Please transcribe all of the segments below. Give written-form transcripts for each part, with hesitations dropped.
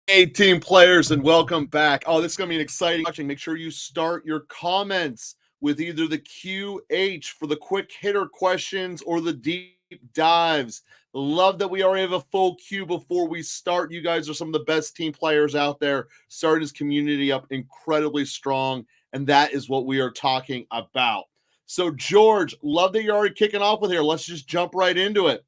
Hey, team players, and welcome back. Oh, this is going to be an exciting watching. Make sure you start your comments with either the QH for the quick hitter questions or the deep dives. Love that we already have a full queue before we start. You guys are some of the best team players out there. Started his community up incredibly strong, and that is what we are talking about. So, George, love that you're already kicking off with here. Let's just jump right into it.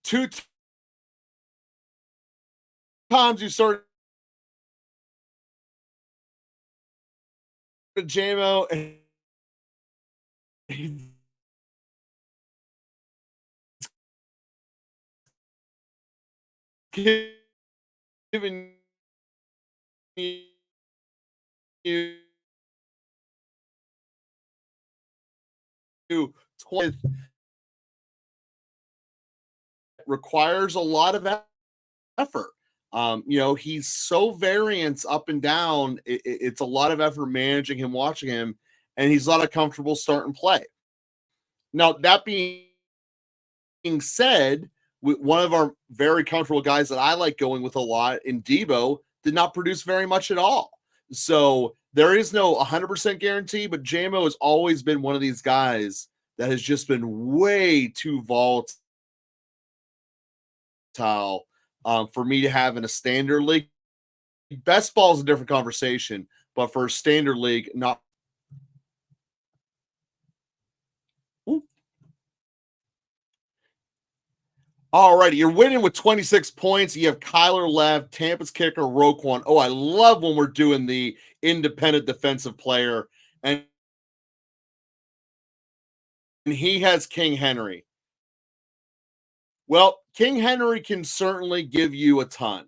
Two times you started JMO, and he's giving you 20 requires a lot of effort. He's so variance up and down. It's a lot of effort managing him, watching him, and he's not a comfortable start and play. Now, that being said, one of our very comfortable guys that I like going with a lot in Debo did not produce very much at all. So there is no 100% guarantee, but JMO has always been one of these guys that has just been way too volatile for me to have in a standard league. Best ball is a different conversation, but for a standard league, not. Ooh. All righty, you're winning with 26 points. You have Kyler left, Tampa's kicker, Roquan. Oh, I love when we're doing the independent defensive player, and he has King Henry. Well, King Henry can certainly give you a ton.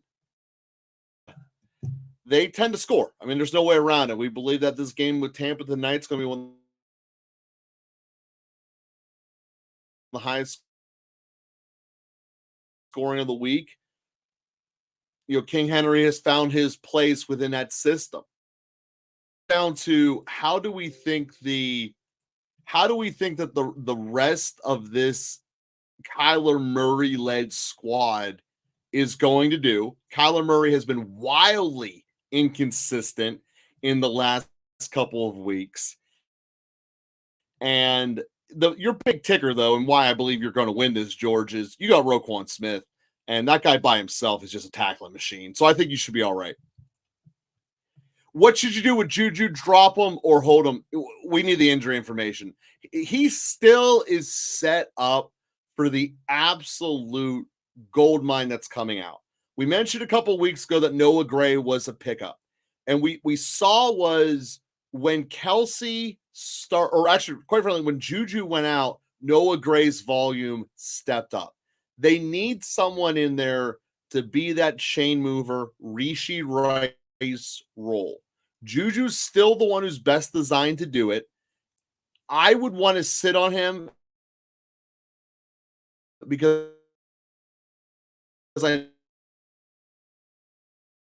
They tend to score. I mean, there's no way around it. We believe that this game with Tampa tonight is going to be one of the highest scoring of the week. King Henry has found his place within that system. Down to how do we think that the rest of this Kyler Murray led squad is going to do? Kyler Murray has been wildly inconsistent in the last couple of weeks. And your big ticker, though, and why I believe you're going to win this, George, is you got Roquan Smith, and that guy by himself is just a tackling machine. So I think you should be all right. What should you do with Juju? Drop him or hold him? We need the injury information. He still is set up for the absolute gold mine that's coming out. We mentioned a couple weeks ago that Noah Gray was a pickup. And we saw was when Kelsey or actually, quite frankly, when Juju went out, Noah Gray's volume stepped up. They need someone in there to be that chain mover, Rishi Rice role. Juju's still the one who's best designed to do it. I would want to sit on him because I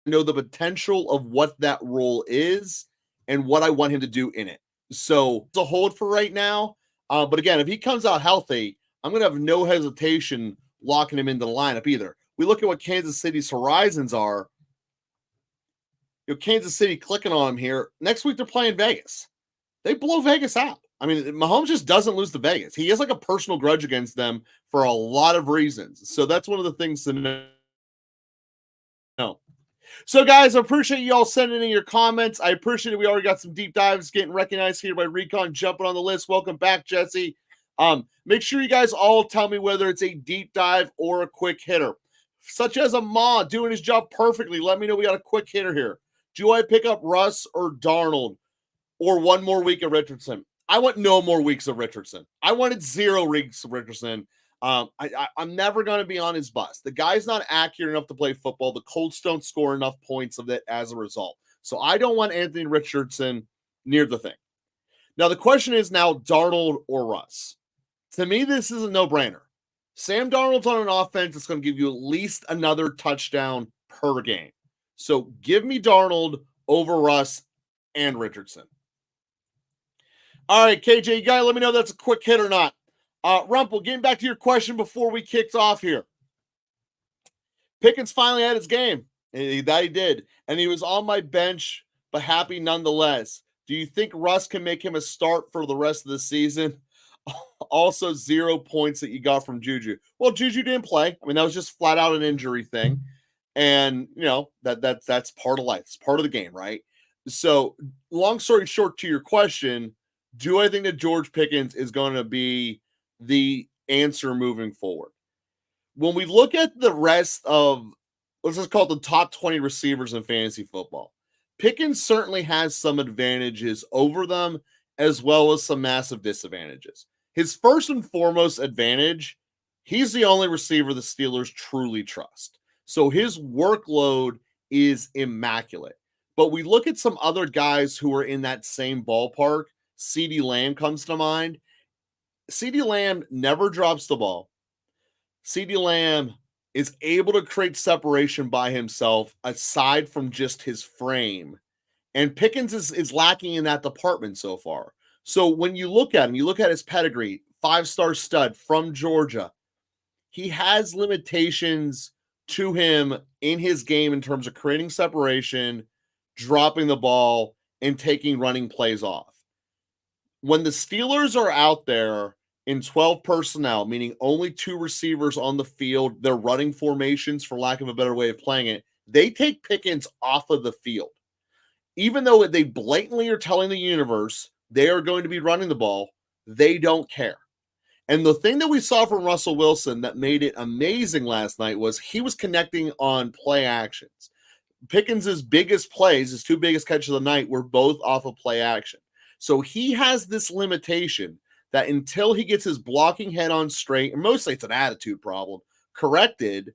know the potential of what that role is and what I want him to do in it. So it's a hold for right now. But again, if he comes out healthy, I'm going to have no hesitation locking him into the lineup either. We look at what Kansas City's horizons are. Kansas City clicking on him here. Next week, they're playing Vegas. They blow Vegas out. I mean, Mahomes just doesn't lose to Vegas. He has like a personal grudge against them for a lot of reasons. So that's one of the things to know. So, guys, I appreciate you all sending in your comments. I appreciate it. We already got some deep dives getting recognized here by Recon jumping on the list. Welcome back, Jesse. Make sure you guys all tell me whether it's a deep dive or a quick hitter, such as a Ma doing his job perfectly. Let me know we got a quick hitter here. Do I pick up Russ or Darnold or one more week of Richardson? I want no more weeks of Richardson. I wanted 0 weeks of Richardson. I'm never going to be on his bus. The guy's not accurate enough to play football. The Colts don't score enough points of it as a result. So I don't want Anthony Richardson near the thing. Now, the question is now Darnold or Russ. To me, this is a no-brainer. Sam Darnold's on an offense that's going to give you at least another touchdown per game. So give me Darnold over Russ and Richardson. All right, KJ, you gotta let me know if that's a quick hit or not. Rumpel, getting back to your question before we kicked off here. Pickens finally had his game. That he did. And he was on my bench, but happy nonetheless. Do you think Russ can make him a start for the rest of the season? Also, 0 points that you got from Juju. Well, Juju didn't play. I mean, that was just flat out an injury thing. And you know, that's part of life. It's part of the game, right? So, long story short, to your question, do I think that George Pickens is going to be the answer moving forward? When we look at the rest of, let's just call it the top 20 receivers in fantasy football, Pickens certainly has some advantages over them, as well as some massive disadvantages. His first and foremost advantage, he's the only receiver the Steelers truly trust. So his workload is immaculate. But we look at some other guys who are in that same ballpark. CeeDee Lamb comes to mind. CeeDee Lamb never drops the ball. CeeDee Lamb is able to create separation by himself aside from just his frame. And Pickens is lacking in that department so far. So when you look at him, you look at his pedigree, 5-star stud from Georgia. He has limitations to him in his game in terms of creating separation, dropping the ball, and taking running plays off. When the Steelers are out there in 12 personnel, meaning only 2 receivers on the field, they're running formations, for lack of a better way of playing it, they take Pickens off of the field. Even though they blatantly are telling the universe they are going to be running the ball, they don't care. And the thing that we saw from Russell Wilson that made it amazing last night was he was connecting on play actions. Pickens' biggest plays, his 2 biggest catches of the night, were both off of play action. So he has this limitation that until he gets his blocking head on straight, and mostly it's an attitude problem, corrected,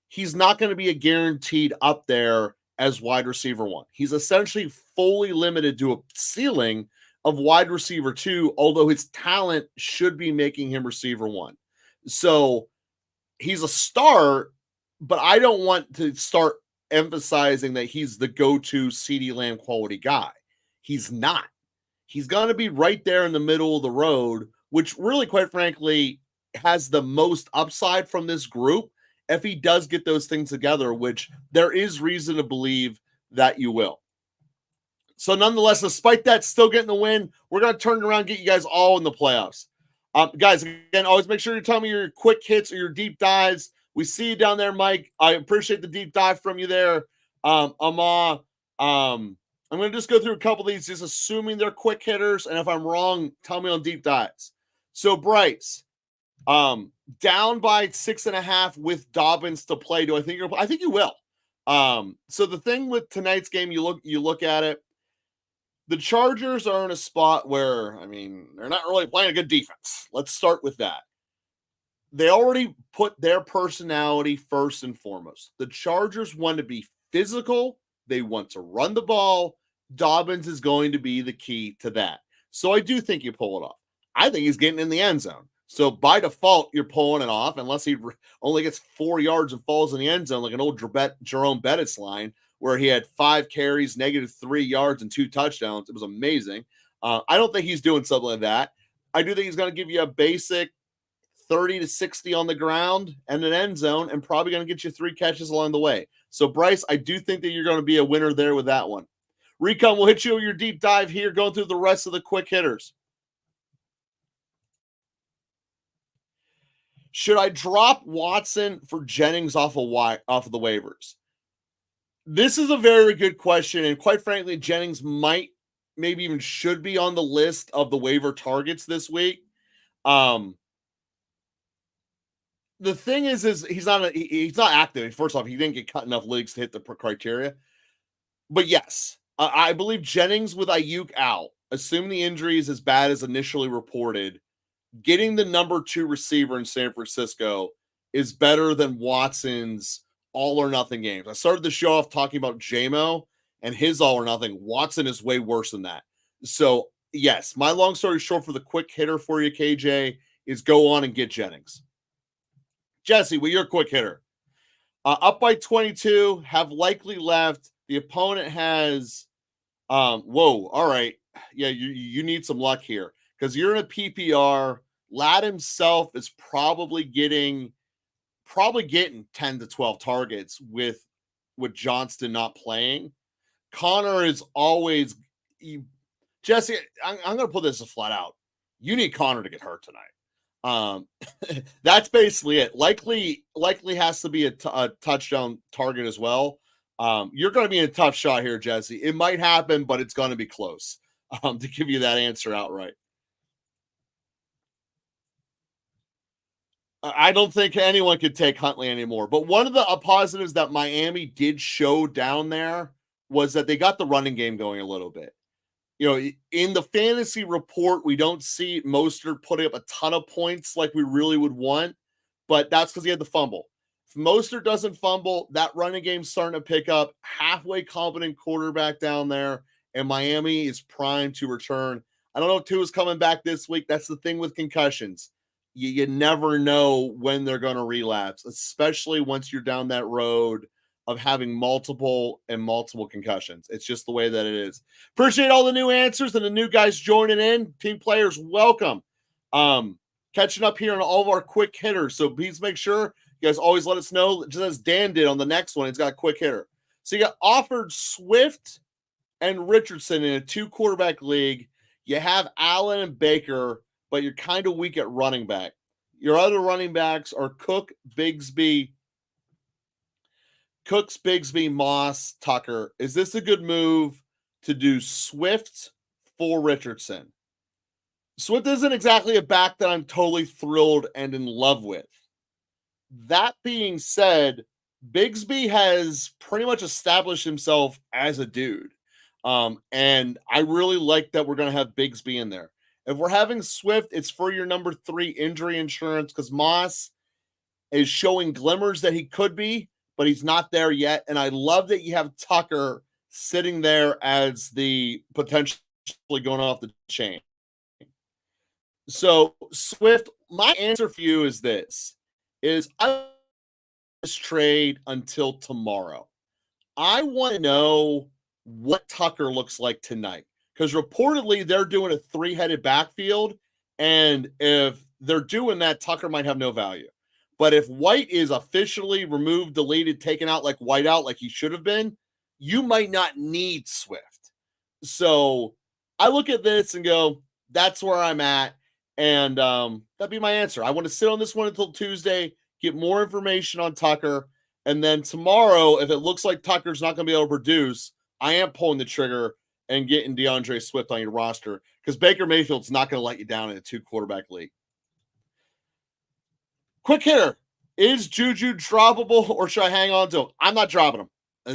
he's not going to be a guaranteed up there as wide receiver 1. He's essentially fully limited to a ceiling of wide receiver 2, although his talent should be making him receiver 1. So he's a star, but I don't want to start emphasizing that he's the go-to CeeDee Lamb quality guy. He's not. He's going to be right there in the middle of the road, which really, quite frankly, has the most upside from this group if he does get those things together, which there is reason to believe that you will. So nonetheless, despite that, still getting the win, we're going to turn it around and get you guys all in the playoffs. Guys, again, always make sure you tell me your quick hits or your deep dives. We see you down there, Mike. I appreciate the deep dive from you there. Ama, I'm going to just go through a couple of these, just assuming they're quick hitters. And if I'm wrong, tell me on deep dives. So Bryce, down by 6.5 with Dobbins to play. Do I think I think you will. So the thing with tonight's game, you look at it, the Chargers are in a spot where, I mean, they're not really playing a good defense. Let's start with that. They already put their personality first and foremost. The Chargers want to be physical. They want to run the ball. Dobbins is going to be the key to that. So I do think you pull it off. I think he's getting in the end zone. So by default, you're pulling it off unless he only gets 4 yards and falls in the end zone like an old Jerome Bettis line where he had 5 carries, -3 yards, and 2 touchdowns. It was amazing. I don't think he's doing something like that. I do think he's going to give you a basic 30 to 60 on the ground and an end zone and probably going to get you 3 catches along the way. So, Bryce, I do think that you're going to be a winner there with that one. Recon, we'll hit you with your deep dive here, going through the rest of the quick hitters. Should I drop Watson for Jennings off of the waivers? This is a very good question, and quite frankly, Jennings might, maybe even should be on the list of the waiver targets this week. The thing is he's not active. First off, he didn't get cut enough leagues to hit the criteria. But yes, I believe Jennings with Ayuk out, assuming the injury is as bad as initially reported, getting the number 2 receiver in San Francisco is better than Watson's all or nothing games. I started the show off talking about JMO and his all or nothing. Watson is way worse than that. So, yes, my long story short for the quick hitter for you, KJ, is go on and get Jennings. Jesse, well, you're a quick hitter. Up by 22, have likely left. The opponent has, all right. yeah, you need some luck here because you're in a PPR. Ladd himself is probably getting 10 to 12 targets with Johnston not playing. Connor is always Jesse. I'm going to put this as flat out. You need Connor to get hurt tonight. That's basically it. Likely has to be a touchdown target as well. You're going to be in a tough shot here, Jesse. It might happen, but it's going to be close. To give you that answer outright. I don't think anyone could take Huntley anymore. But one of the positives that Miami did show down there was that they got the running game going a little bit. You know, in the fantasy report, we don't see Mostert putting up a ton of points like we really would want, but that's because he had the fumble. If Mostert doesn't fumble, that running game's starting to pick up. Halfway competent quarterback down there, and Miami is primed to return. I don't know if Tua's coming back this week. That's the thing with concussions. You never know when they're going to relapse, especially once you're down that road of having multiple concussions. It's just the way that it is. Appreciate all the new answers and the new guys joining in. Team players, welcome. Catching up here on all of our quick hitters. So please make sure you guys always let us know, just as Dan did on the next one. He's got a quick hitter. So you got offered Swift and Richardson in a 2-quarterback league. You have Allen and Baker, but you're kind of weak at running back. Your other running backs are Cooks, Bigsby, Moss, Tucker. Is this a good move to do Swift for Richardson? Swift isn't exactly a back that I'm totally thrilled and in love with. That being said, Bigsby has pretty much established himself as a dude. And I really like that we're going to have Bigsby in there. If we're having Swift, it's for your number 3 injury insurance because Moss is showing glimmers that he could be, but he's not there yet. And I love that you have Tucker sitting there as the potentially going off the chain. So Swift, my answer for you is this, I this trade until tomorrow. I want to know what Tucker looks like tonight because reportedly they're doing a 3-headed backfield. And if they're doing that, Tucker might have no value. But if White is officially removed, deleted, taken out like Whiteout, like he should have been, you might not need Swift. So I look at this and go, that's where I'm at. And that'd be my answer. I want to sit on this one until Tuesday, get more information on Tucker. And then tomorrow, if it looks like Tucker's not going to be able to produce, I am pulling the trigger and getting DeAndre Swift on your roster because Baker Mayfield's not going to let you down in a 2-quarterback league. Quick hitter. Is Juju droppable or should I hang on to him? I'm not dropping him.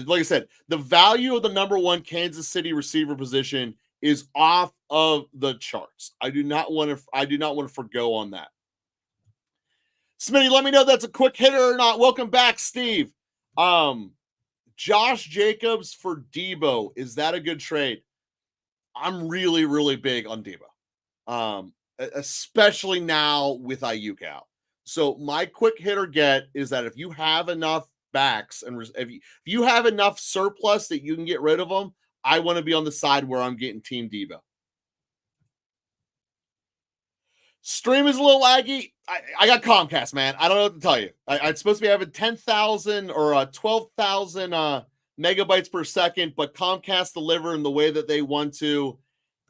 Like I said, the value of the number 1 Kansas City receiver position is off of the charts. I do not want to forgo on that. Smitty, let me know if that's a quick hitter or not. Welcome back, Steve. Josh Jacobs for Debo. Is that a good trade? I'm really, really big on Debo. Especially now with Ayuk out. So my quick hitter get is that if you have enough backs and if you have enough surplus that you can get rid of them, I want to be on the side where I'm getting Team Debo. Stream is a little laggy. I got Comcast, man. I don't know what to tell you. I'm supposed to be having 10,000 or 12,000 megabytes per second, but Comcast deliver in the way that they want to.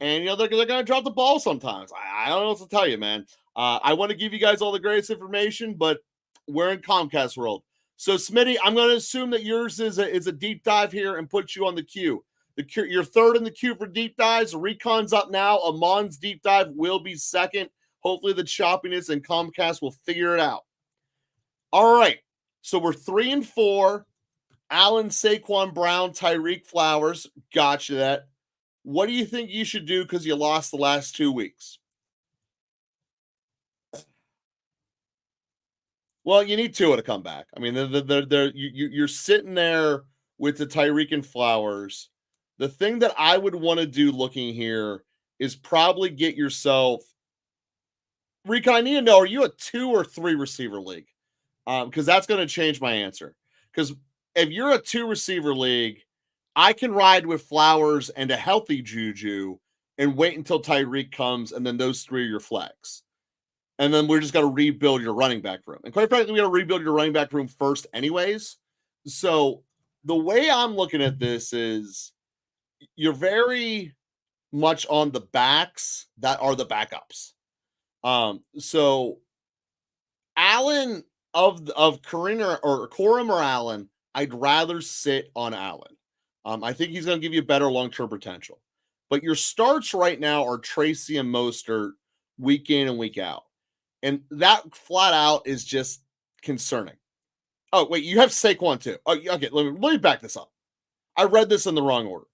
And, you know, they're going to drop the ball sometimes. I don't know what to tell you, man. I want to give you guys all the greatest information, but we're in Comcast world. So, Smitty, I'm going to assume that yours is a deep dive here and put you on the queue. You're third in the queue for deep dives. Recon's up now. Amon's deep dive will be second. Hopefully the choppiness and Comcast will figure it out. All right. So we're 3 and 4. Allen, Saquon Brown, Tyreek Flowers. Gotcha that. What do you think you should do because you lost the last 2 weeks? Well, you need Tua to come back. I mean, you're sitting there with the Tyreek and Flowers. The thing that I would want to do looking here is probably get yourself Recon, I need to know, are you a 2 or 3 receiver league? Because that's going to change my answer. Because if you're a 2 receiver league, I can ride with Flowers and a healthy Juju and wait until Tyreek comes, and then those 3 are your flex. And then we're just going to rebuild your running back room. And quite frankly, we got to rebuild your running back room first anyways. So the way I'm looking at this is you're very much on the backs that are the backups. So Allen of Corinne or Corum or Allen, I'd rather sit on Allen. I think he's going to give you better long-term potential. But your starts right now are Tracy and Mostert week in and week out. And that flat out is just concerning. Oh, wait, you have Saquon too. Oh, okay, let me back this up. I read this in the wrong order.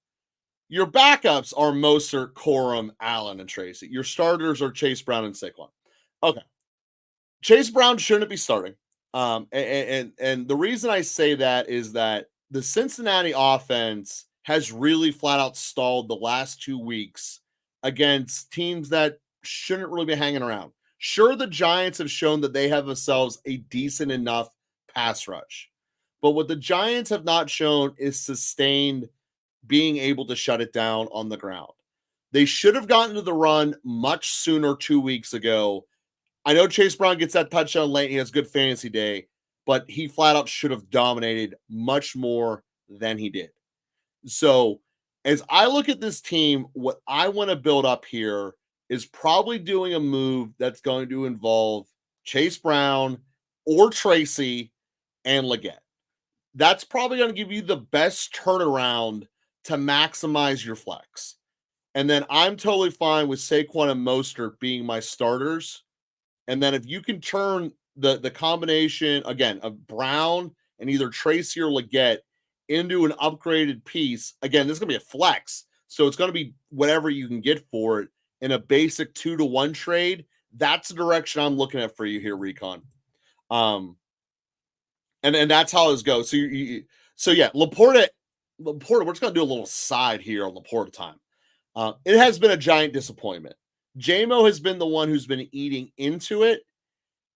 Your backups are Mostert, Corum, Allen, and Tracy. Your starters are Chase Brown and Saquon. Okay. Chase Brown shouldn't be starting. And the reason I say that is that the Cincinnati offense has really flat out stalled the last 2 weeks against teams that shouldn't really be hanging around. Sure, the Giants have shown that they have themselves a decent enough pass rush. But what the Giants have not shown is sustained being able to shut it down on the ground. They should have gotten to the run much sooner 2 weeks ago. I know Chase Brown gets that touchdown late. He has good fantasy day, but he flat out should have dominated much more than he did. So as I look at this team, what I want to build up here is probably doing a move that's going to involve Chase Brown or Tracy and Leggett. That's probably going to give you the best turnaround to maximize your flex. And then I'm totally fine with Saquon and Mostert being my starters. And then if you can turn the combination, again, of Brown and either Tracy or Leggett into an upgraded piece, again, this is going to be a flex. So it's going to be whatever you can get for it in a basic 2-to-1 trade. That's the direction I'm looking at for you here, Recon. And that's how this goes. So yeah, Laporta, we're just going to do a little side here on Laporta time. It has been a giant disappointment. JMO has been the one who's been eating into it,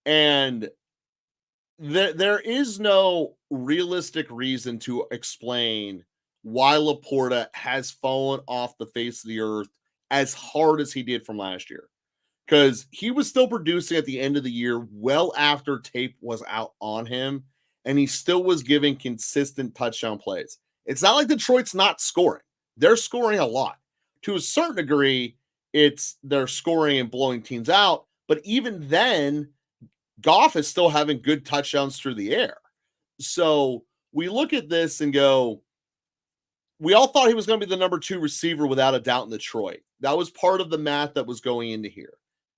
and there is no realistic reason to explain why Laporta has fallen off the face of the earth as hard as he did from last year. Because he was still producing at the end of the year well after tape was out on him, and he still was giving consistent touchdown plays. It's not like Detroit's not scoring. They're scoring a lot. To a certain degree, they're scoring and blowing teams out, but even then, Goff is still having good touchdowns through the air. So we look at this and go, we all thought he was going to be the number 2 receiver without a doubt in Detroit. That was part of the math that was going into here.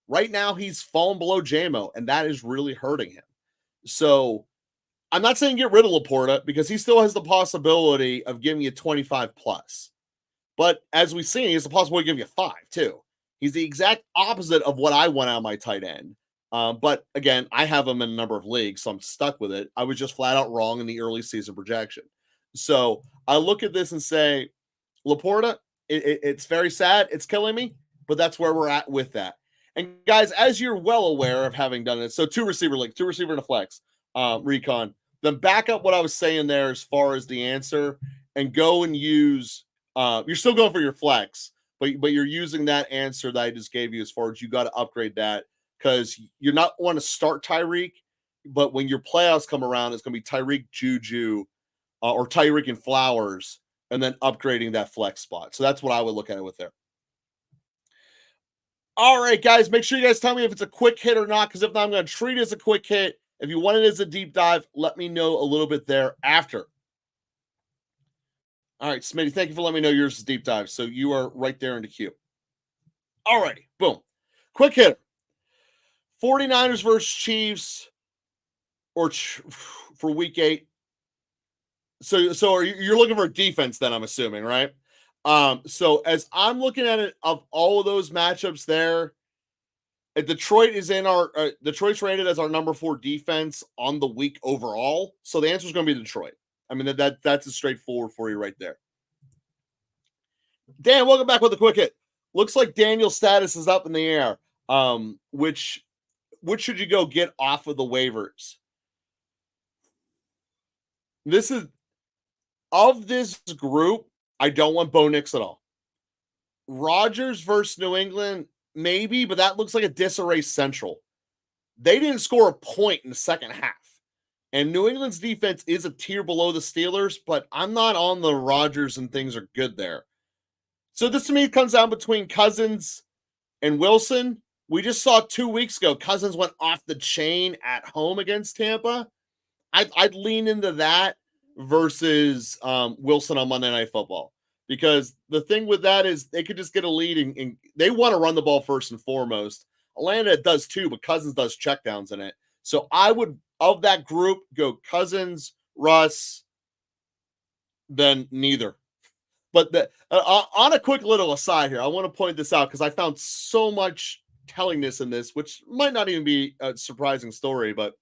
Right now, he's fallen below JMO, and that is really hurting him. So I'm not saying get rid of Laporta because he still has the possibility of giving you 25 plus. But as we've seen, he has the possibility to give you 5 too. He's the exact opposite of what I want out of my tight end. But again, I have him in a number of leagues, so I'm stuck with it. I was just flat out wrong in the early season projection. So I look at this and say, Laporta, it's very sad. It's killing me, but that's where we're at with that. And guys, as you're well aware of having done it, so 2 receiver league, 2 receiver and a flex, Recon, then back up what I was saying there as far as the answer and go and use, you're still going for your flex, but you're using that answer that I just gave you as far as you got to upgrade that because you're not want to start Tyreek, but when your playoffs come around, it's going to be Tyreek, Juju, or Tyreek and Flowers, and then upgrading that flex spot. So that's what I would look at it with there. All right, guys, make sure you guys tell me if it's a quick hit or not, because if not, I'm going to treat it as a quick hit. If you want it as a deep dive, let me know a little bit there after. All right, Smitty, thank you for letting me know yours is deep dive. So you are right there in the queue. All righty, boom. Quick hitter. 49ers versus Chiefs for week 8. So you're looking for a defense then, I'm assuming, right? So as I'm looking at it, of all of those matchups there, Detroit is in our Detroit's rated as our number 4 defense on the week overall. So the answer is going to be Detroit. I mean, that's a straightforward for you right there. Dan, welcome back with a quick hit. Looks like Daniel's status is up in the air. Which should you go get off of the waivers? This is of this group. I don't want Bo Nix at all. Rodgers versus New England, maybe, but that looks like a disarray central. They didn't score a point in the second half. And New England's defense is a tier below the Steelers, but I'm not on the Rodgers and things are good there. So this to me comes down between Cousins and Wilson. We just saw 2 weeks ago, Cousins went off the chain at home against Tampa. I'd lean into that versus Wilson on Monday Night Football. Because the thing with that is they could just get a lead and they want to run the ball first and foremost. Atlanta does too, but Cousins does checkdowns in it. So I would, of that group, go Cousins, Russ, then neither. But on a quick little aside here, I want to point this out because I found so much tellingness in this, which might not even be a surprising story, but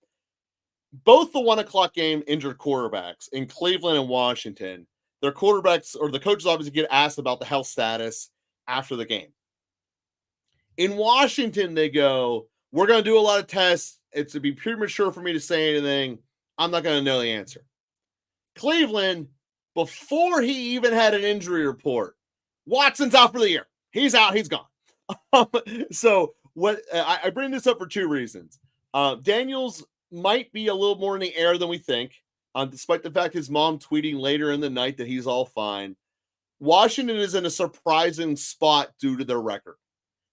both the 1 o'clock game injured quarterbacks in Cleveland and Washington, their quarterbacks or the coaches obviously get asked about the health status after the game. In Washington, they go, we're going to do a lot of tests. It's to be premature for me to say anything. I'm not going to know the answer. Cleveland, before he even had an injury report, Watson's out for the year. He's out. He's gone. So what I bring this up for 2 reasons. Daniels might be a little more in the air than we think, despite the fact his mom tweeting later in the night that he's all fine. Washington is in a surprising spot due to their record.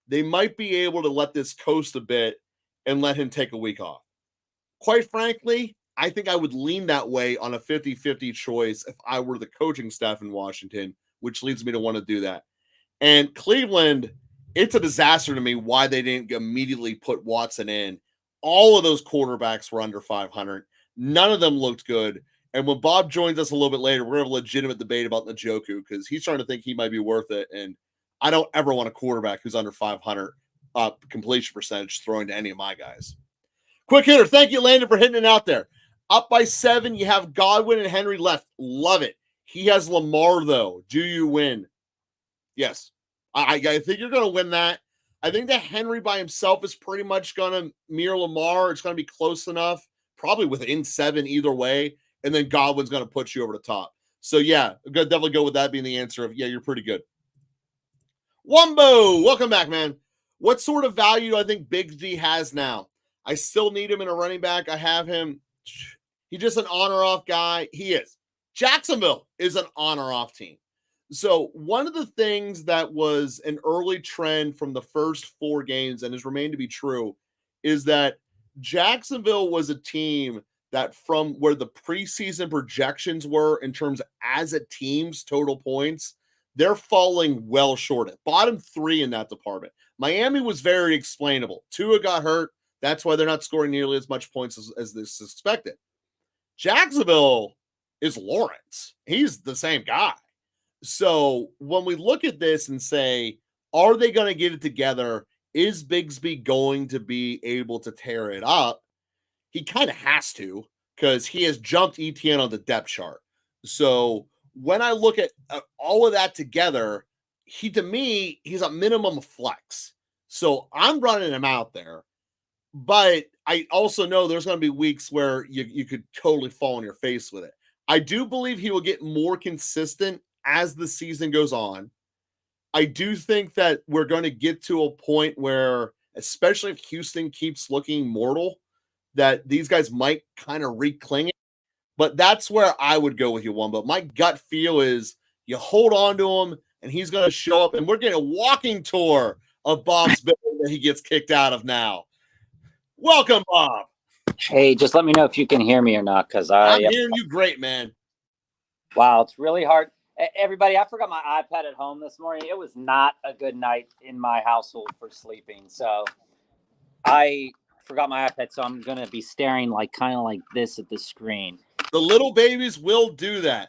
They might be able to let this coast a bit and let him take a week off. Quite frankly, I think I would lean that way on a 50-50 choice if I were the coaching staff in Washington, which leads me to want to do that. And Cleveland, it's a disaster to me why they didn't immediately put Watson in. All of those quarterbacks were under 500. None of them looked good. And when Bob joins us a little bit later, we're going to have a legitimate debate about Njoku because he's trying to think he might be worth it. And I don't ever want a quarterback who's under 500 completion percentage throwing to any of my guys. Quick hitter. Thank you, Landon, for hitting it out there. Up by 7, you have Godwin and Henry left. Love it. He has Lamar, though. Do you win? Yes. I think you're going to win that. I think that Henry by himself is pretty much going to mirror Lamar. It's going to be close enough, probably within 7 either way. And then Godwin's going to put you over the top. So, yeah, I'm going to definitely go with that being the answer of, yeah, you're pretty good. Wumbo, welcome back, man. What sort of value do I think Bigsby has now? I still need him in a running back. I have him. He's just an on-or-off guy. He is. Jacksonville is an on-or-off team. So one of the things that was an early trend from the first 4 games and has remained to be true is that Jacksonville was a team that from where the preseason projections were in terms of as a team's total points, they're falling well short at bottom 3 in that department. Miami was very explainable. Tua got hurt. That's why they're not scoring nearly as much points as this expected. Jacksonville is Lawrence. He's the same guy. So when we look at this and say, are they going to get it together? Is Bigsby going to be able to tear it up? He kind of has to because he has jumped ETN on the depth chart. So when I look at all of that together, to me, he's a minimum flex. So I'm running him out there. But I also know there's going to be weeks where you could totally fall on your face with it. I do believe he will get more consistent as the season goes on. I do think that we're going to get to a point where, especially if Houston keeps looking mortal, that these guys might kind of recling it. But that's where I would go with you, one. But my gut feel is you hold on to him, and he's going to show up, and we're getting a walking tour of Bob's building that he gets kicked out of now. Welcome, Bob. Hey, just let me know if you can hear me or not, because I'm hearing you great, man. Wow, it's really hard. Everybody, I forgot my iPad at home this morning. It was not a good night in my household for sleeping, so I forgot my iPad, so I'm going to be staring kind of like this at the screen. The little babies will do that.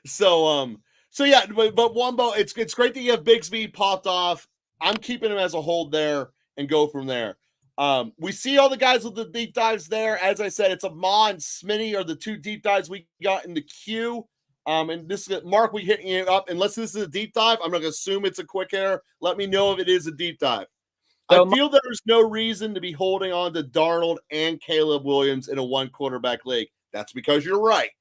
So yeah, but Wumbo, it's great that you have Bigsby popped off. I'm keeping him as a hold there and go from there. We see all the guys with the deep dives there. As I said, it's Ma and Smitty are the 2 deep dives we got in the queue. And this is Mark, we hitting it up. Unless this is a deep dive, I'm going to assume it's a quick hitter. Let me know if it is a deep dive. So I feel there's no reason to be holding on to Darnold and Caleb Williams in a 1 quarterback league. That's because you're right.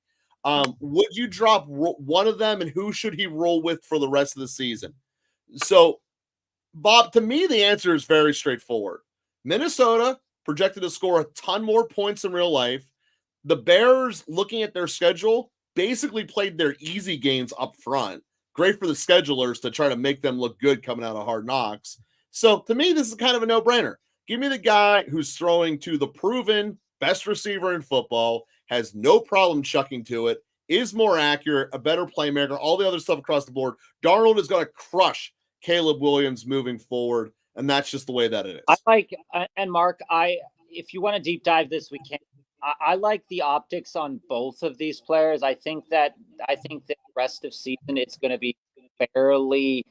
Would you drop one of them, and who should he roll with for the rest of the season? So, Bob, to me, the answer is very straightforward. Minnesota projected to score a ton more points in real life. The Bears, looking at their schedule, basically played their easy games up front. Great for the schedulers to try to make them look good coming out of Hard Knocks. So to me, this is kind of a no-brainer. Give me the guy who's throwing to the proven best receiver in football, has no problem chucking to it, is more accurate, a better playmaker, all the other stuff across the board. Darnold is going to crush Caleb Williams moving forward, and that's just the way that it is. I like, and Mark, if you want to deep dive this, we can. I like the optics on both of these players. I think that the rest of season it's going to be fairly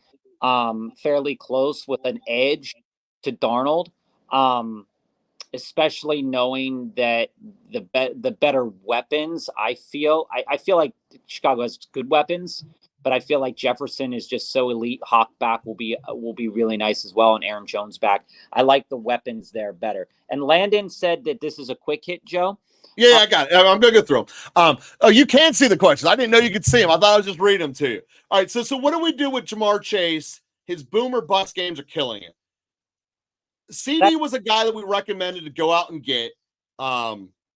close with an edge to Darnold. Especially knowing that the better weapons. I feel like Chicago has good weapons, but I feel like Jefferson is just so elite. Hawk back will be really nice as well, and Aaron Jones back. I like the weapons there better. And Landon said that this is a quick hit, Joe. Yeah, I got it. I'm going to go through them. Oh, you can see the questions. I didn't know you could see them. I thought I was just reading them to you. All right, so what do we do with Jamar Chase? His boomer bust games are killing it. CD was a guy that we recommended to go out and get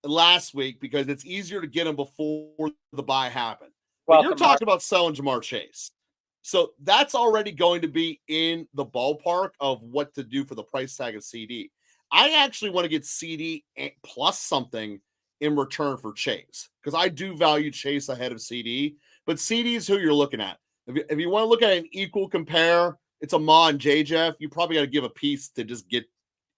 last week because it's easier to get him before the buy happened. But you're talking about selling Jamar Chase. So that's already going to be in the ballpark of what to do for the price tag of CD. I actually want to get CD plus something in return for Chase because I do value Chase ahead of CD. But CD is who you're looking at. If you want to look at an equal compare, it's a Ma and J-Jeff. You probably got to give a piece to just get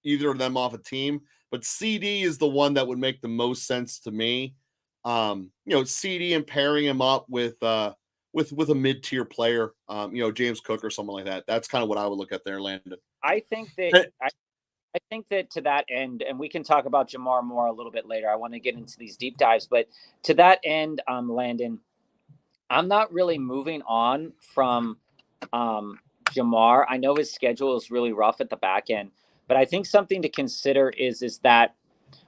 either of them off a team. But CD is the one that would make the most sense to me. CD and pairing him up with a mid-tier player, James Cook or someone like that. That's kind of what I would look at there, Landon. I think that to that end, and we can talk about Jamar more a little bit later. I want to get into these deep dives, but to that end, Landon, I'm not really moving on from Jamar. I know his schedule is really rough at the back end, but I think something to consider is that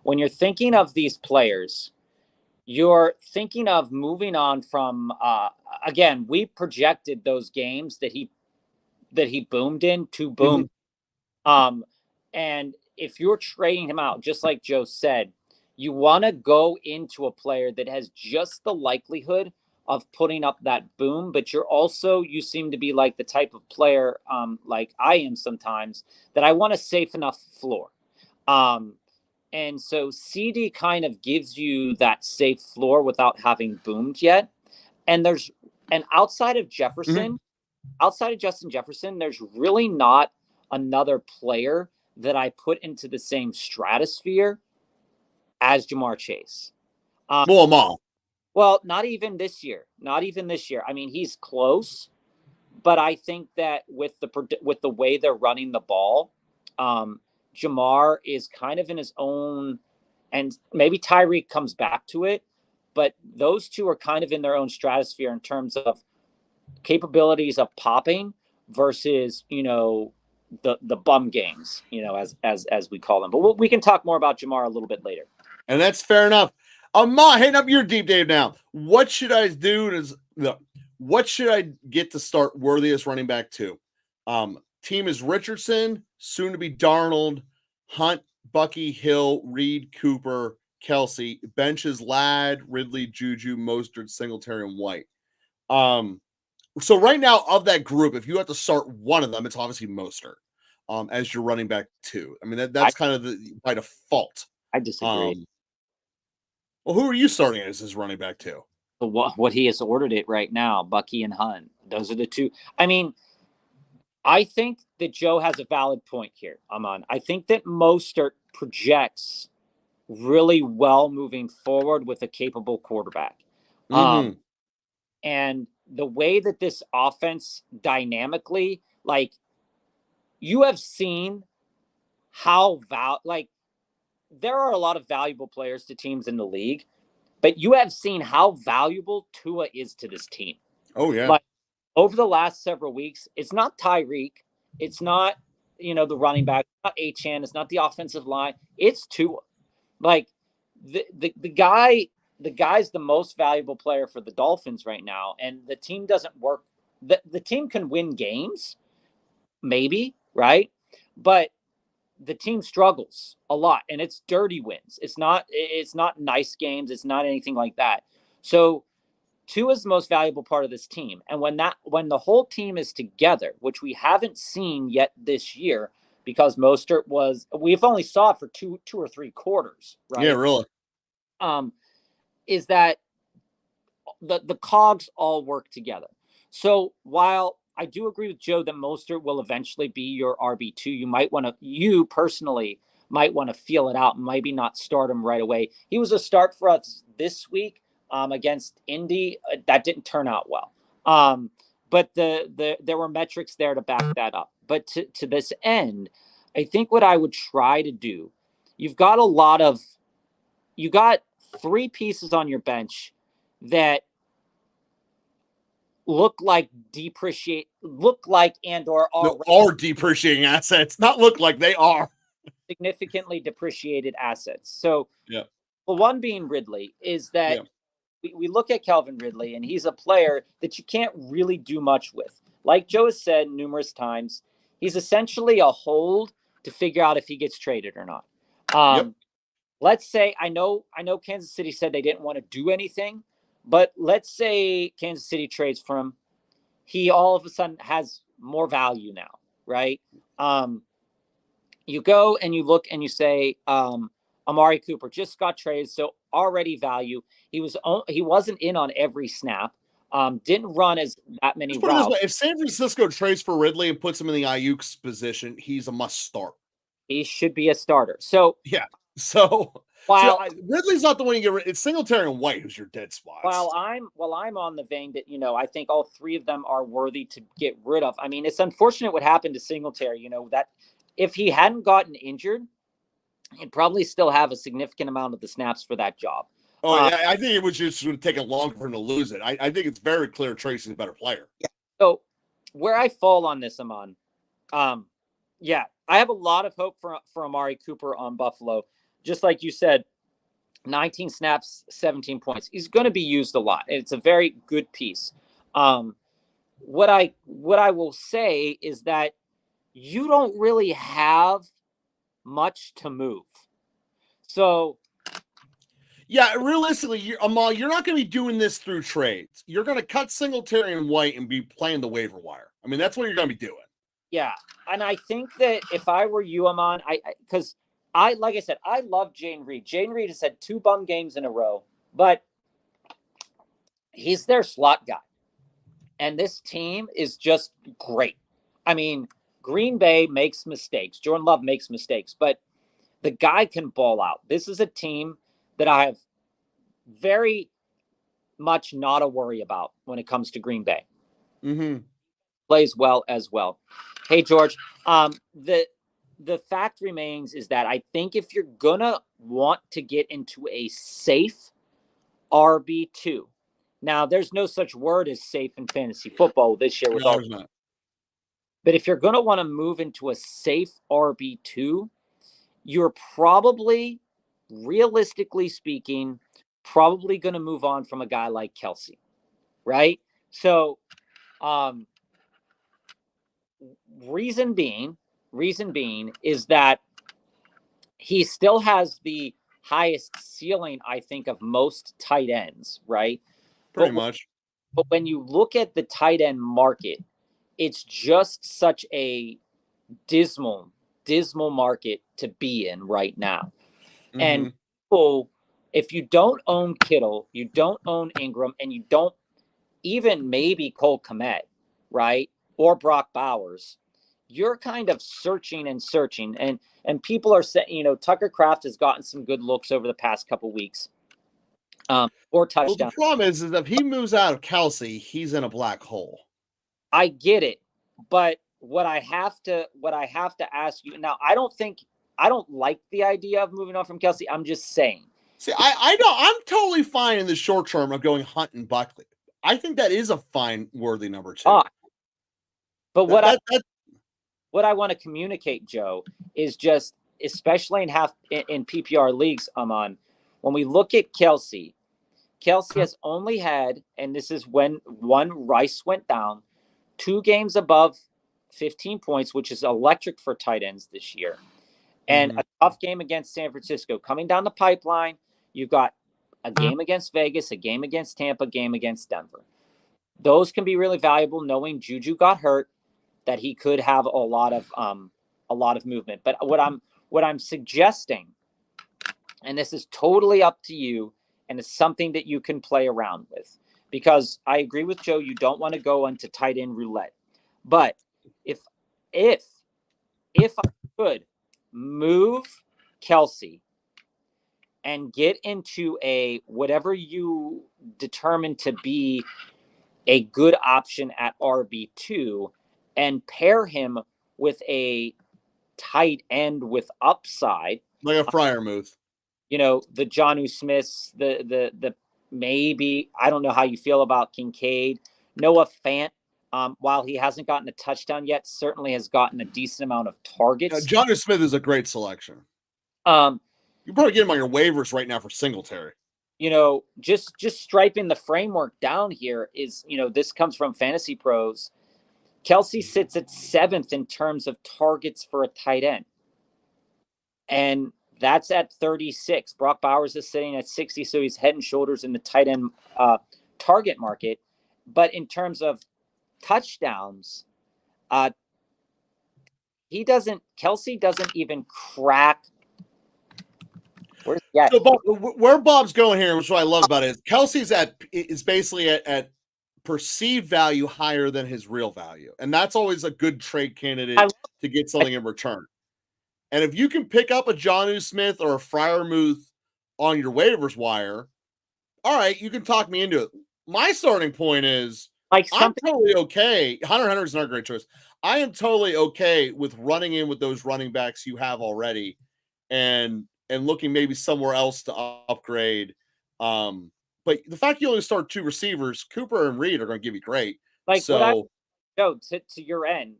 when you're thinking of these players, you're thinking of moving on from again, we projected those games that he boomed in to boom. Mm-hmm. And if you're trading him out, just like Joe said, you want to go into a player that has just the likelihood of putting up that boom, but you seem to be like the type of player, like I am sometimes, that I want a safe enough floor. And so CD kind of gives you that safe floor without having boomed yet. And outside of Jefferson, outside of Justin Jefferson, there's really not another player that I put into the same stratosphere as Jamar Chase. Well, not even this year. I mean, he's close, but I think that with the way they're running the ball, Jamar is kind of in his own, and maybe Tyreek comes back to it, but those two are kind of in their own stratosphere in terms of capabilities of popping versus, the bum games, as we call them. But we can talk more about Jamar a little bit later. And that's fair enough. Ma, hitting up your deep Dave now. What should I do? What should I get to start worthiest running back to? Team is Richardson, soon to be Darnold, Hunt, Bucky, Hill, Reed, Cooper, Kelsey. Benches Ladd, Ridley, Juju, Mostert, Singletary, and White. So right now of that group, if you have to start one of them, it's obviously Mostert as your running back two. I mean, that's kind of by default. I disagree. Well, who are you starting as his running back two? What he has ordered it right now, Bucky and Hunt. Those are the two. I mean, I think that Joe has a valid point here, Aman. I think that Mostert projects really well moving forward with a capable quarterback. And the way that this offense dynamically, like, you have seen how there are a lot of valuable players to teams in the league, but you have seen how valuable Tua is to this team. Oh, yeah. Like, over the last several weeks, it's not Tyreek. It's not, the running back. It's not Achane. It's not the offensive line. It's Tua. Like, the guy's the most valuable player for the Dolphins right now, and the team doesn't work. The team can win games, maybe, right? But the team struggles a lot, and it's dirty wins. It's not nice games. It's not anything like that. So Tua is the most valuable part of this team. And when the whole team is together, which we haven't seen yet this year, because we've only saw it for two or three quarters, right? Yeah, really. Is that the cogs all work together. So while I do agree with Joe that Mostert will eventually be your RB2, you personally might want to feel it out and maybe not start him right away. He was a start for us this week against Indy. That didn't turn out well. But there were metrics there to back that up. But to this end, I think what I would try to do, you got 3 pieces on your bench that look like and or are depreciating assets, not look like they are significantly depreciated assets. So yeah. The one being Ridley is that we look at Calvin Ridley, and he's a player that you can't really do much with. Like Joe has said numerous times, he's essentially a hold to figure out if he gets traded or not. Let's say I know Kansas City said they didn't want to do anything, but let's say Kansas City trades for him. He all of a sudden has more value now, right? You go and you look and you say, Amari Cooper just got traded, so already value. He wasn't in on every snap. Didn't run that many routes. If San Francisco trades for Ridley and puts him in the Ayuk's position, he's a must start. He should be a starter. So yeah. So Ridley's not the one you get rid. It's Singletary and White who's your dead spots. While I'm on the vein that I think all 3 of them are worthy to get rid of. I mean, it's unfortunate what happened to Singletary. That if he hadn't gotten injured, he'd probably still have a significant amount of the snaps for that job. Yeah, I think it was just going to take longer for him to lose it. I think it's very clear Tracy's a better player. Yeah. So where I fall on this, Amon, I have a lot of hope for Amari Cooper on Buffalo. Just like you said, 19 snaps, 17 points. He's going to be used a lot. It's a very good piece. What I will say is that you don't really have much to move. So, realistically, Amal, you're not going to be doing this through trades. You're going to cut Singletary and White and be playing the waiver wire. I mean, that's what you're going to be doing. Yeah, and I think that if I were you, Aman, because like I said, I love Jane Reed. Jane Reed has had 2 bum games in a row, but he's their slot guy. And this team is just great. I mean, Green Bay makes mistakes. Jordan Love makes mistakes, but the guy can ball out. This is a team that I have very much not a worry about when it comes to Green Bay. Mm-hmm. Plays well as well. Hey, George, the fact remains is that I think if you're going to want to get into a safe RB2, now there's no such word as safe in fantasy football this year. But if you're going to want to move into a safe RB2, you're probably, realistically speaking, probably going to move on from a guy like Kelsey, right? So, reason being is that he still has the highest ceiling, I think, of most tight ends, right? Pretty much. But when you look at the tight end market, it's just such a dismal market to be in right now. Mm-hmm. And so if you don't own Kittle, you don't own Ingram, and you don't even maybe Cole Kmet, right? Or Brock Bowers, you're kind of searching. And people are saying, Tucker Kraft has gotten some good looks over the past couple weeks. Or touchdowns. Well, the problem is if he moves out of Kelsey, he's in a black hole. I get it, but what I have to ask you now, I don't like the idea of moving on from Kelsey. I'm just saying. See, I know I'm totally fine in the short term of going Hunt and Buckley. I think that is a fine worthy number 2. But what I want to communicate, Joe, is just, especially in PPR leagues I'm on, when we look at Kelsey has only had, and this is when Rice went down, 2 games above 15 points, which is electric for tight ends this year. And a tough game against San Francisco. Coming down the pipeline, you've got a game against Vegas, a game against Tampa, a game against Denver. Those can be really valuable, knowing Juju got hurt, that he could have a lot of movement. But what I'm suggesting, and this is totally up to you, and it's something that you can play around with, because I agree with Joe, you don't want to go into tight end roulette. But if I could move Kelsey and get into a whatever you determine to be a good option at RB2 and pair him with a tight end with upside, like a Freiermuth, the Jonnu Smiths, the maybe, I don't know how you feel about Kincaid. Noah Fant, while he hasn't gotten a touchdown yet, certainly has gotten a decent amount of targets. Jonnu Smith is a great selection. You probably get him on your waivers right now for Singletary. Just striping the framework down here is, this comes from Fantasy Pros. Kelsey sits at 7th in terms of targets for a tight end. And that's at 36. Brock Bowers is sitting at 60, so he's head and shoulders in the tight end target market. But in terms of touchdowns, Kelsey doesn't even crack. So where Bob's going here, which what I love about it, is Kelsey's is basically at perceived value higher than his real value. And that's always a good trade candidate to get something in return. And if you can pick up a Jonnu Smith or a Freiermuth on your waivers wire, all right, you can talk me into it. My starting point is I'm totally okay. Hunter is not a great choice. I am totally okay with running in with those running backs you have already and looking maybe somewhere else to upgrade. But the fact you only start 2 receivers, Cooper and Reed, are going to give you great. To your end,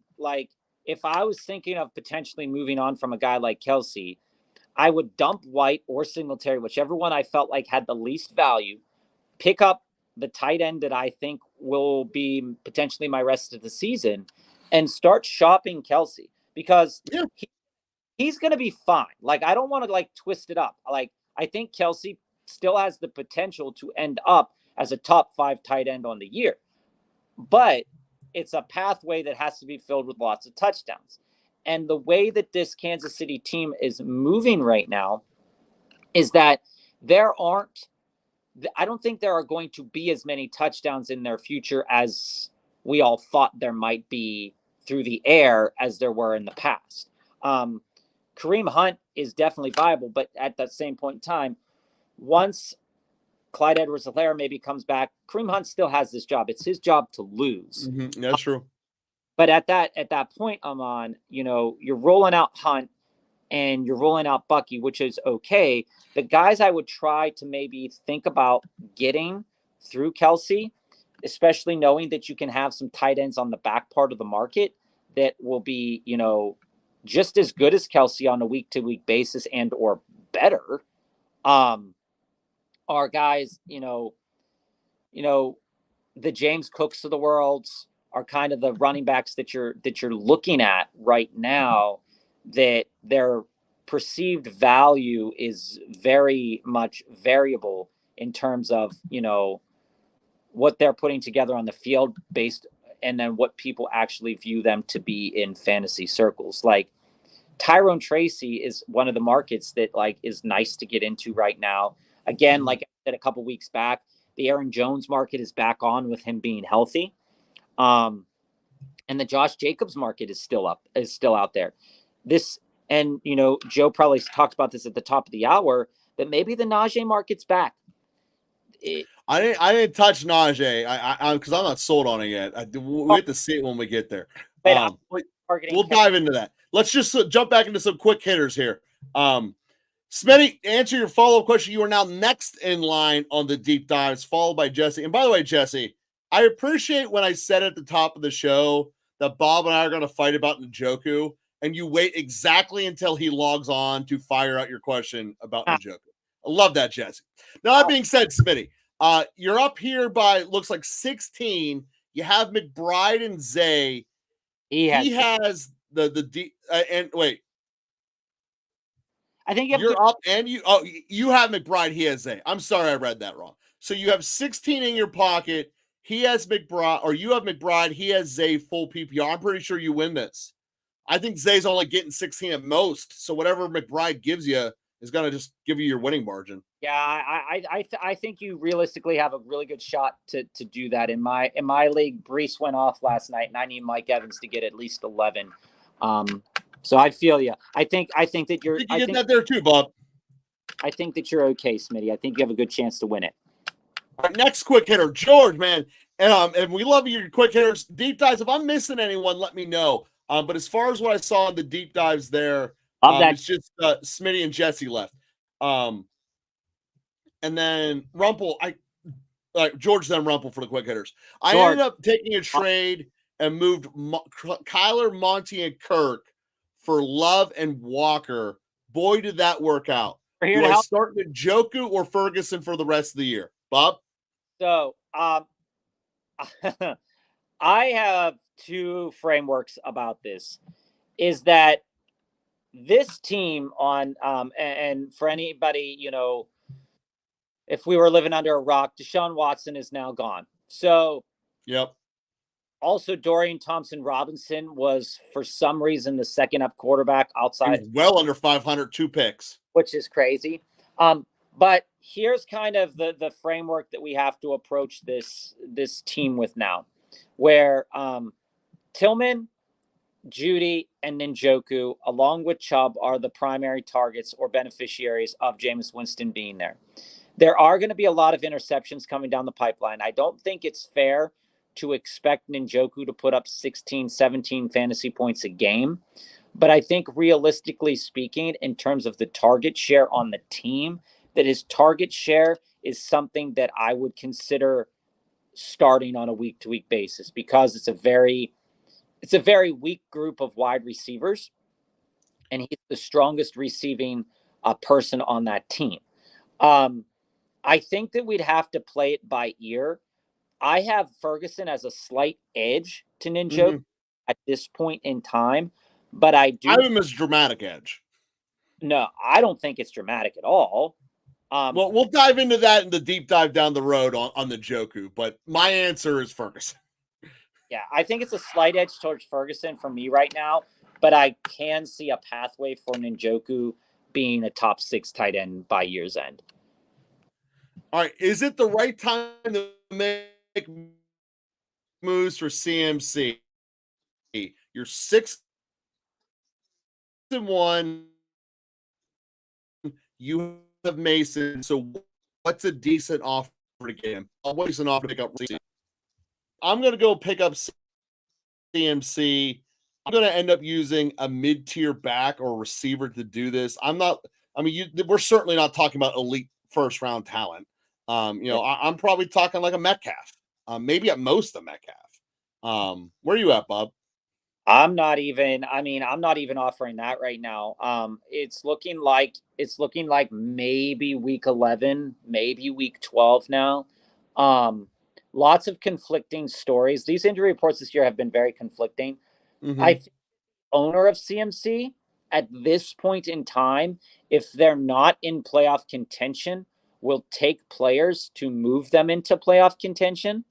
if I was thinking of potentially moving on from a guy like Kelsey, I would dump White or Singletary, whichever one I felt like had the least value, pick up the tight end that I think will be potentially my rest of the season, and start shopping Kelsey, because he's going to be fine. I don't want to twist it up. I think Kelsey still has the potential to end up as a top 5 tight end on the year, but it's a pathway that has to be filled with lots of touchdowns. And the way that this Kansas City team is moving right now is that I don't think there are going to be as many touchdowns in their future as we all thought there might be through the air as there were in the past. Kareem Hunt is definitely viable, but at that same point in time, once Clyde Edwards-Helaire maybe comes back, Kareem Hunt still has this job. It's his job to lose. That's true. But at that point, Amon, you're rolling out Hunt and you're rolling out Bucky, which is okay. The guys I would try to maybe think about getting through Kelsey, especially knowing that you can have some tight ends on the back part of the market that will be, just as good as Kelsey on a week-to-week basis and or better, are guys, the James Cooks of the world are kind of the running backs that you're looking at right now, that their perceived value is very much variable in terms of, what they're putting together on the field based, and then what people actually view them to be in fantasy circles. Tyrone Tracy is one of the markets that is nice to get into right now. Again, like I said a couple weeks back, the Aaron Jones market is back on with him being healthy. And the Josh Jacobs market is still out there. Joe probably talked about this at the top of the hour, that maybe the Najee market's back. I didn't touch Najee because I'm not sold on it yet. We have to see it when we get there. We'll dive into that. Let's just jump back into some quick hitters here. Smitty, answer your follow-up question. You are now next in line on the deep dives, followed by Jesse. And by the way, Jesse, I appreciate when I said at the top of the show that Bob and I are going to fight about Njoku, and you wait exactly until he logs on to fire out your question about Njoku. I love that, Jesse. Now, that being said, Smitty, you're up here by, looks like 16. You have McBride and Zay. He has the D and wait. I think You're up and you have McBride. He has Zay. I'm sorry, I read that wrong. So you have 16 in your pocket. He has McBride, or you have McBride. He has Zay full PPR. I'm pretty sure you win this. I think Zay's only getting 16 at most. So whatever McBride gives you is going to just give you your winning margin. Yeah, I think you realistically have a really good shot to do that. In my league, Brees went off last night, and I need Mike Evans to get at least 11. So I feel you. I think that you're. I think you get that there too, Bob. I think that you're okay, Smitty. I think you have a good chance to win it. All right, next quick hitter, George, man. And we love your quick hitters. Deep dives. If I'm missing anyone, let me know. But as far as what I saw in the deep dives there, it's just Smitty and Jesse left. And then Rumpel, George, then Rumpel for the quick hitters. I ended up taking a trade and moved Kyler, Monty, and Kirk for Love and Walker. Boy, did that work out. Do I start Njoku or Ferguson for the rest of the year? Bob? So, I have two frameworks about this. Is that this team on, and for anybody, if we were living under a rock, Deshaun Watson is now gone. So, yep. Also, Dorian Thompson-Robinson was, for some reason, the second up quarterback outside. Well under 500, 2 picks. Which is crazy. But here's kind of the framework that we have to approach this team with now, where Tillman, Judy, and Njoku, along with Chubb, are the primary targets or beneficiaries of Jameis Winston being there. There are going to be a lot of interceptions coming down the pipeline. I don't think it's fair to expect Njoku to put up 16, 17 fantasy points a game. But I think realistically speaking, in terms of the target share on the team, that his target share is something that I would consider starting on a week-to-week basis, because it's a very weak group of wide receivers, and he's the strongest receiving person on that team. I think that we'd have to play it by ear. I have Ferguson as a slight edge to Njoku at this point in time, but I have him as dramatic edge. No, I don't think it's dramatic at all. Well, we'll dive into that in the deep dive down the road on the Njoku, but my answer is Ferguson. Yeah, I think it's a slight edge towards Ferguson for me right now, but I can see a pathway for Njoku being a top 6 tight end by year's end. All right, is it the right time to make moves for CMC? You're 6-1. You have Mason. So what's a decent offer to get him? What's an offer to pick up? I'm going to go pick up CMC. I'm going to end up using a mid-tier back or receiver to do this. We're certainly not talking about elite first-round talent. I'm probably talking like a Metcalf, maybe at most a Metcalf. Where are you at, Bob? I'm not even offering that right now. It's looking like maybe week 11, maybe week 12 now. Lots of conflicting stories. These injury reports this year have been very conflicting. I think the owner of CMC at this point in time, if they're not in playoff contention, will take players to move them into playoff contention.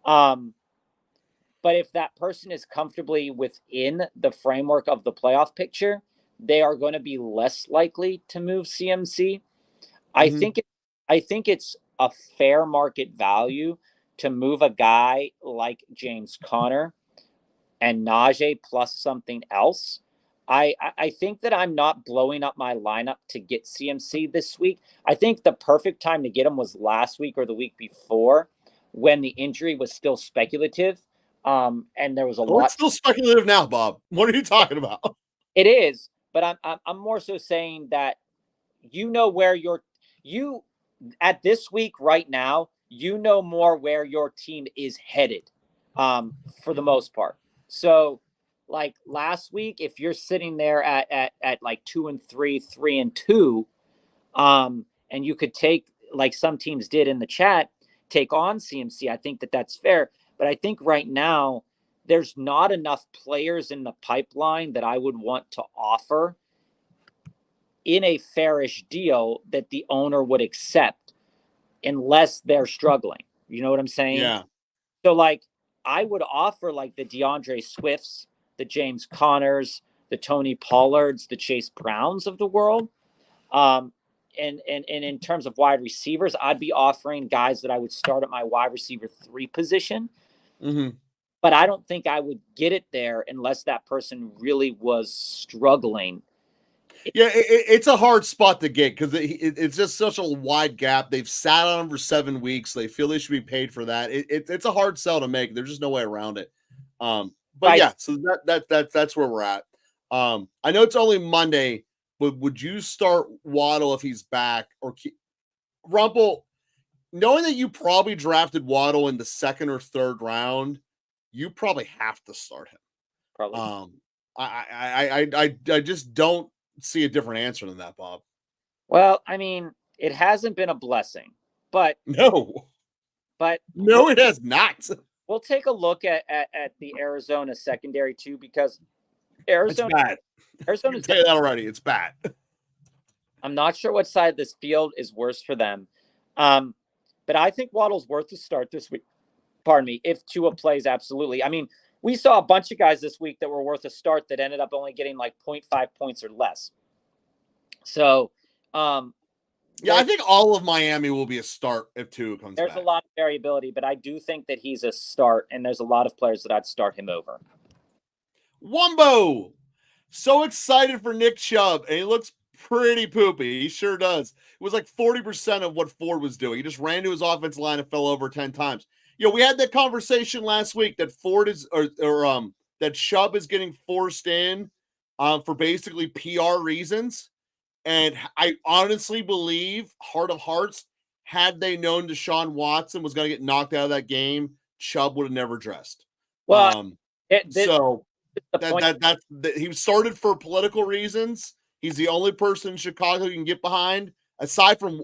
But if that person is comfortably within the framework of the playoff picture, they are going to be less likely to move CMC. I think it's a fair market value to move a guy like James Conner and Najee plus something else. I think that I'm not blowing up my lineup to get CMC this week. I think the perfect time to get him was last week or the week before, when the injury was still speculative. And there was a lot. It's still speculative now, Bob. What are you talking about? It is, but I'm more so saying that where at this week right now, more where your team is headed, for the most part. So, like last week, if you're sitting there at like 2-3, 3-2, and you could take, like some teams did in the chat, take on CMC, I think that's fair. But I think right now there's not enough players in the pipeline that I would want to offer in a fairish deal that the owner would accept unless they're struggling. You know what I'm saying? Yeah. So, like, I would offer like the DeAndre Swifts, the James Connors, the Tony Pollards, the Chase Browns of the world. And in terms of wide receivers, I'd be offering guys that I would start at my wide receiver 3 position. Mm-hmm. But I don't think I would get it there unless that person really was struggling. Yeah, it's a hard spot to get because it's just such a wide gap. They've sat on him for 7 weeks. They feel they should be paid for that. It's a hard sell to make. There's just no way around it. But Right. yeah, so that's where we're at. I know it's only Monday, but would you start Waddle if he's back or Rumple? Knowing that you probably drafted Waddle in the 2nd or 3rd round, you probably have to start him. Probably. I just don't see a different answer than that, Bob. Well, I mean, it hasn't been a blessing, but no, it has not. We'll take a look at the Arizona secondary too, because Arizona, it's bad. Arizona's tell you that already. It's bad. I'm not sure what side of this field is worse for them, but I think Waddle's worth a start this week. Pardon me, if Tua plays, absolutely. I mean, we saw a bunch of guys this week that were worth a start that ended up only getting like 0.5 points or less. So, yeah, I think all of Miami will be a start if Tua comes back. There's a lot of variability, but I do think that he's a start, and there's a lot of players that I'd start him over. Wumbo, so excited for Nick Chubb, and he looks pretty poopy. He sure does. It was like 40% of what Ford was doing. He just ran to his offensive line and fell over 10 times. We had that conversation last week that Ford is that Chubb is getting forced in for basically PR reasons. And I honestly believe, heart of hearts, had they known Deshaun Watson was going to get knocked out of that game, Chubb would have never dressed. Well, he started for political reasons. He's the only person in Chicago you can get behind, aside from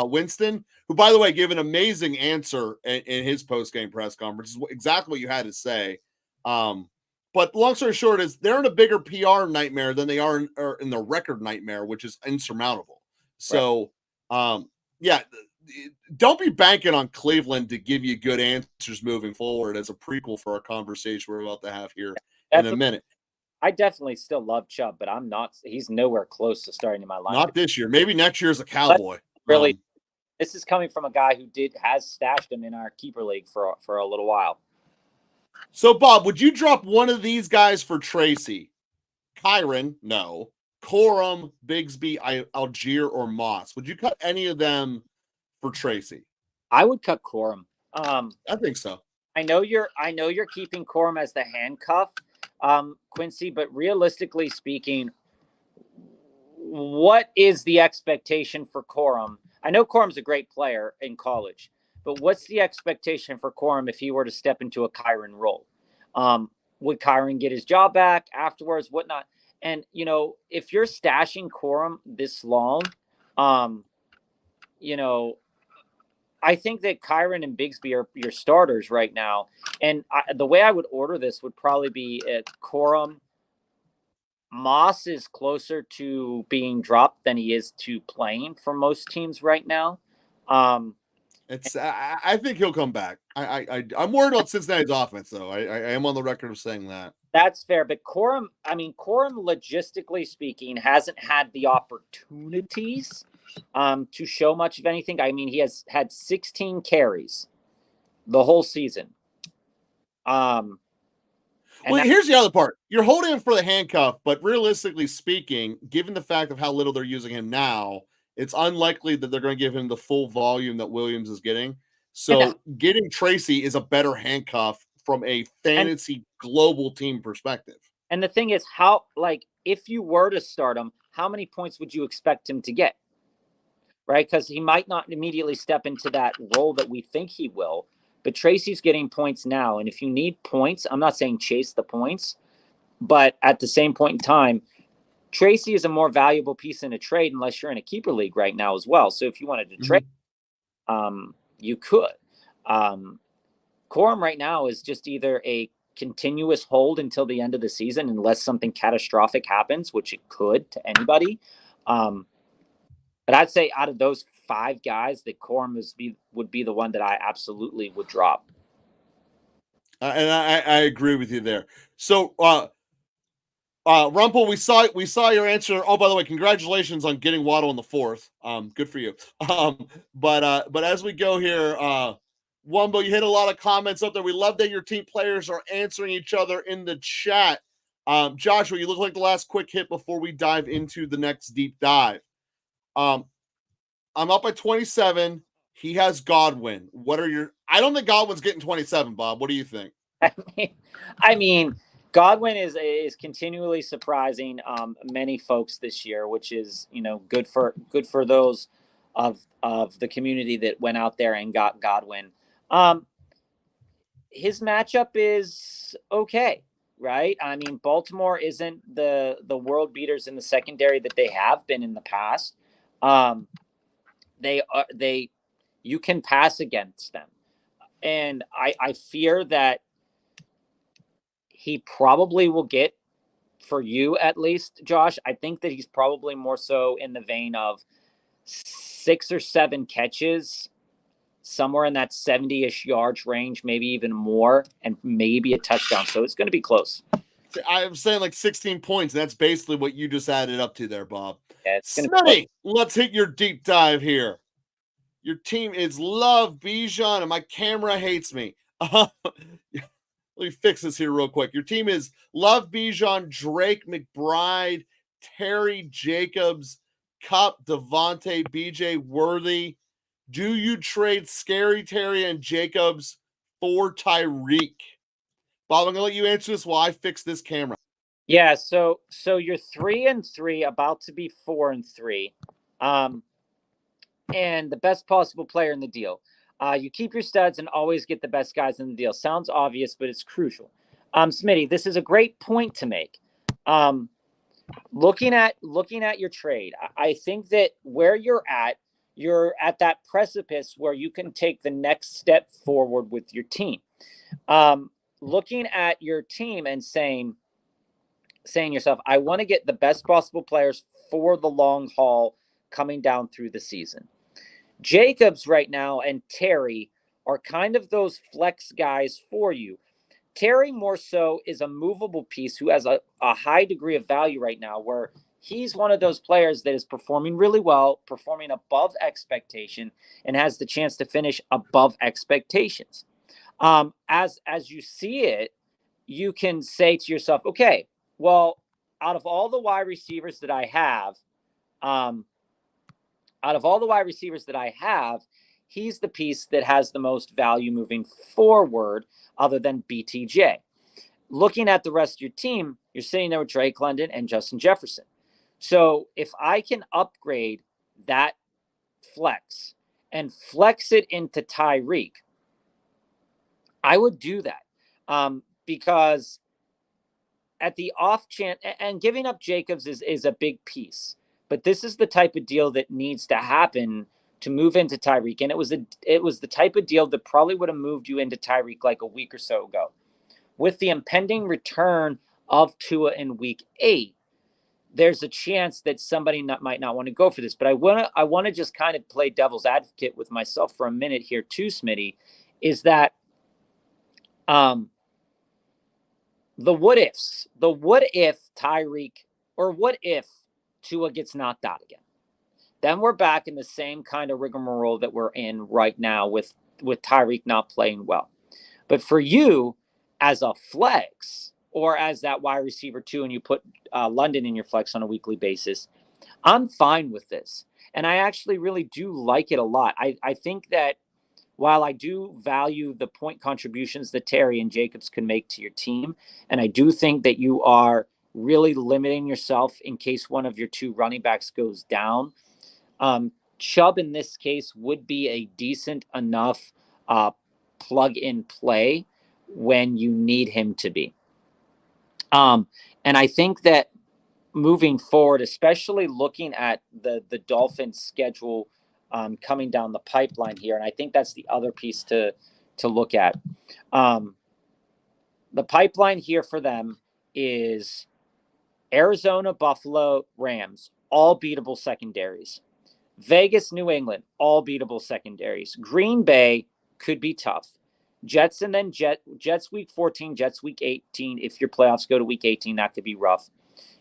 Winston, who, by the way, gave an amazing answer in his post-game press conference. Is exactly what you had to say. But long story short is they're in a bigger PR nightmare than they are in the record nightmare, which is insurmountable. So, yeah, don't be banking on Cleveland to give you good answers moving forward as a prequel for our conversation we're about to have here in a minute. I definitely still love Chubb, but I'm not. He's nowhere close to starting in my lineup. Not this year. Maybe next year as a Cowboy. Really, this is coming from a guy who has stashed him in our keeper league for a little while. So, Bob, would you drop one of these guys for Tracy? Kyron, no. Corum, Bigsby, Algier, or Moss? Would you cut any of them for Tracy? I would cut Corum. I think so. I know you're keeping Corum as the handcuff, Quincy, but realistically speaking, what is the expectation for Corum? I know Corum's a great player in college, but what's the expectation for Corum if he were to step into a Kyron role? Would Kyron get his job back afterwards? Whatnot? And, if you're stashing Corum this long, I think that Kyron and Bigsby are your starters right now. And the way I would order this would probably be at Corum. Moss is closer to being dropped than he is to playing for most teams right now. I think he'll come back. I'm worried about Cincinnati's offense, though. I am on the record of saying that. That's fair, but Corum, logistically speaking, hasn't had the opportunities to show much of anything. I mean, he has had 16 carries the whole season. Here's the other part. You're holding him for the handcuff, but realistically speaking, given the fact of how little they're using him now, it's unlikely that they're going to give him the full volume that Williams is getting. So getting Tracy is a better handcuff from a fantasy global team perspective. And the thing is, if you were to start him, how many points would you expect him to get? Right? Because he might not immediately step into that role that we think he will. But Tracy's getting points now. And if you need points, I'm not saying chase the points, but at the same point in time, Tracy is a more valuable piece in a trade unless you're in a keeper league right now as well. So if you wanted to trade, you could. Corum right now is just either a continuous hold until the end of the season, unless something catastrophic happens, which it could to anybody. But I'd say out of those 5 guys, that Corum would be the one that I absolutely would drop. And I agree with you there. So, Rumpel, we saw your answer. Oh, by the way, congratulations on getting Waddle in the 4th. Good for you. But as we go here, Wumbo, you hit a lot of comments up there. We love that your team players are answering each other in the chat. Joshua, you look like the last quick hit before we dive into the next deep dive. I'm up at 27. He has Godwin. I don't think Godwin's getting 27, Bob. What do you think? I mean, Godwin is continually surprising many folks this year, which is, good for those of the community that went out there and got Godwin. His matchup is okay, right? I mean, Baltimore isn't the world beaters in the secondary that they have been in the past. You can pass against them, and I fear that he probably will get, for you at least, Josh, I think that he's probably more so in the vein of 6 or 7 catches, somewhere in that 70-ish yards range, maybe even more, and maybe a touchdown. So it's going to be close. I'm saying like 16 points. That's basically what you just added up to there, Bob. Yeah, Smitty, let's hit your deep dive here. Your team is Love Bijan, and my camera hates me. Let me fix this here real quick. Your team is Love Bijan, Drake McBride, Terry Jacobs, Cup, Devontae, BJ Worthy. Do you trade Scary Terry and Jacobs for Tyreek? Bob, I'm gonna let you answer this while I fix this camera. Yeah, so you're 3-3, about to be 4-3. And the best possible player in the deal. You keep your studs and always get the best guys in the deal. Sounds obvious, but it's crucial. Smitty, this is a great point to make. Looking at your trade, I think that where you're at that precipice where you can take the next step forward with your team. Looking at your team and saying yourself, I want to get the best possible players for the long haul coming down through the season. Jacobs right now and Terry are kind of those flex guys for you. Terry more so is a movable piece who has a high degree of value right now, where he's one of those players that is performing really well, performing above expectation, and has the chance to finish above expectations. As you see it, you can say to yourself, okay, well, out of all the wide receivers that I have, he's the piece that has the most value moving forward, other than BTJ. Looking at the rest of your team, you're sitting there with Drake London and Justin Jefferson. So if I can upgrade that flex and flex it into Tyreek, I would do that, because at the off chance, and giving up Jacobs is a big piece, but this is the type of deal that needs to happen to move into Tyreek. And it was the type of deal that probably would have moved you into Tyreek like a week or so ago. With the impending return of Tua in week 8, there's a chance that somebody might not want to go for this. But I want to just kind of play devil's advocate with myself for a minute here too, Smitty, is that the what ifs. The what if Tyreek, or what if Tua gets knocked out again? Then we're back in the same kind of rigmarole that we're in right now with Tyreek not playing well. But for you, as a flex, or as that wide receiver 2, and you put London in your flex on a weekly basis, I'm fine with this. And I actually really do like it a lot. I think that while I do value the point contributions that Terry and Jacobs can make to your team, and I do think that you are really limiting yourself in case one of your 2 running backs goes down, Chubb in this case would be a decent enough plug and play when you need him to be. And I think that moving forward, especially looking at the Dolphins schedule coming down the pipeline here, and I think that's the other piece to look at. The pipeline here for them is Arizona, Buffalo, Rams, all beatable secondaries. Vegas, New England, all beatable secondaries. Green Bay could be tough. Jets and then Jets week 14, Jets week 18. If your playoffs go to week 18, that could be rough.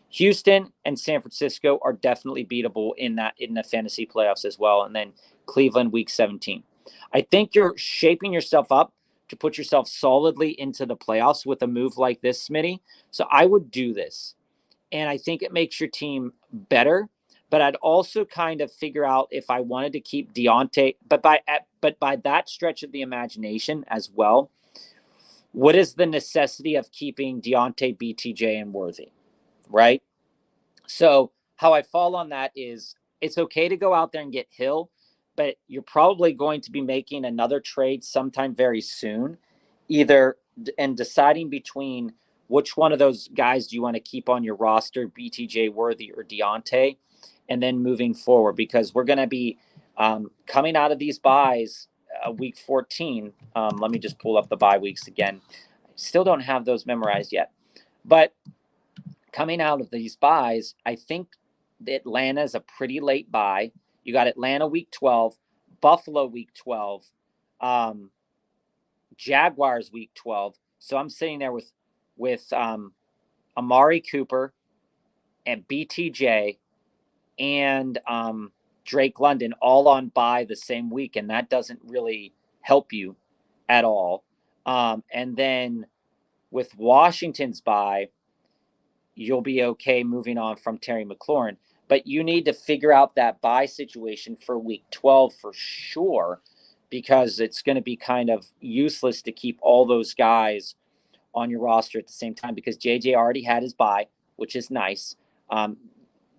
Houston and San Francisco are definitely beatable in the fantasy playoffs as well. And then Cleveland week 17. I think you're shaping yourself up to put yourself solidly into the playoffs with a move like this, Smitty. So I would do this. And I think it makes your team better. But I'd also kind of figure out if I wanted to keep Deontay, but by that stretch of the imagination as well, what is the necessity of keeping Deontay, BTJ, and Worthy, right? So how I fall on that is it's okay to go out there and get Hill, but you're probably going to be making another trade sometime very soon, either and deciding between which one of those guys do you want to keep on your roster, BTJ, Worthy, or Deontay, and then moving forward, because we're going to be coming out of these buys week 14. Let me just pull up the bye weeks again. Still don't have those memorized yet, but coming out of these buys, I think Atlanta is a pretty late buy. You got Atlanta week 12, Buffalo week 12, Jaguars week 12. So I'm sitting there with Amari Cooper and BTJ and Drake London all on buy the same week, and that doesn't really help you at all. And then with Washington's buy, you'll be okay moving on from Terry McLaurin. But you need to figure out that buy situation for week 12 for sure, because it's going to be kind of useless to keep all those guys on your roster at the same time, because JJ already had his buy, which is nice.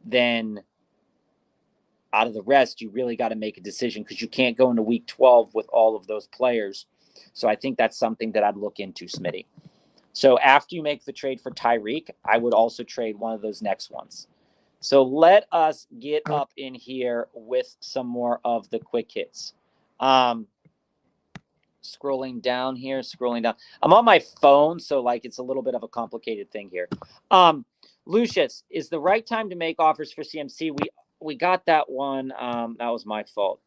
Then out of the rest, you really got to make a decision, because you can't go into week 12 with all of those players. So I think that's something that I'd look into, Smitty. So after you make the trade for Tyreek, I would also trade one of those next ones. So let us get up in here with some more of the quick hits. Scrolling down. I'm on my phone, so like it's a little bit of a complicated thing here. Lucius, is the right time to make offers for CMC? We got that one. That was my fault.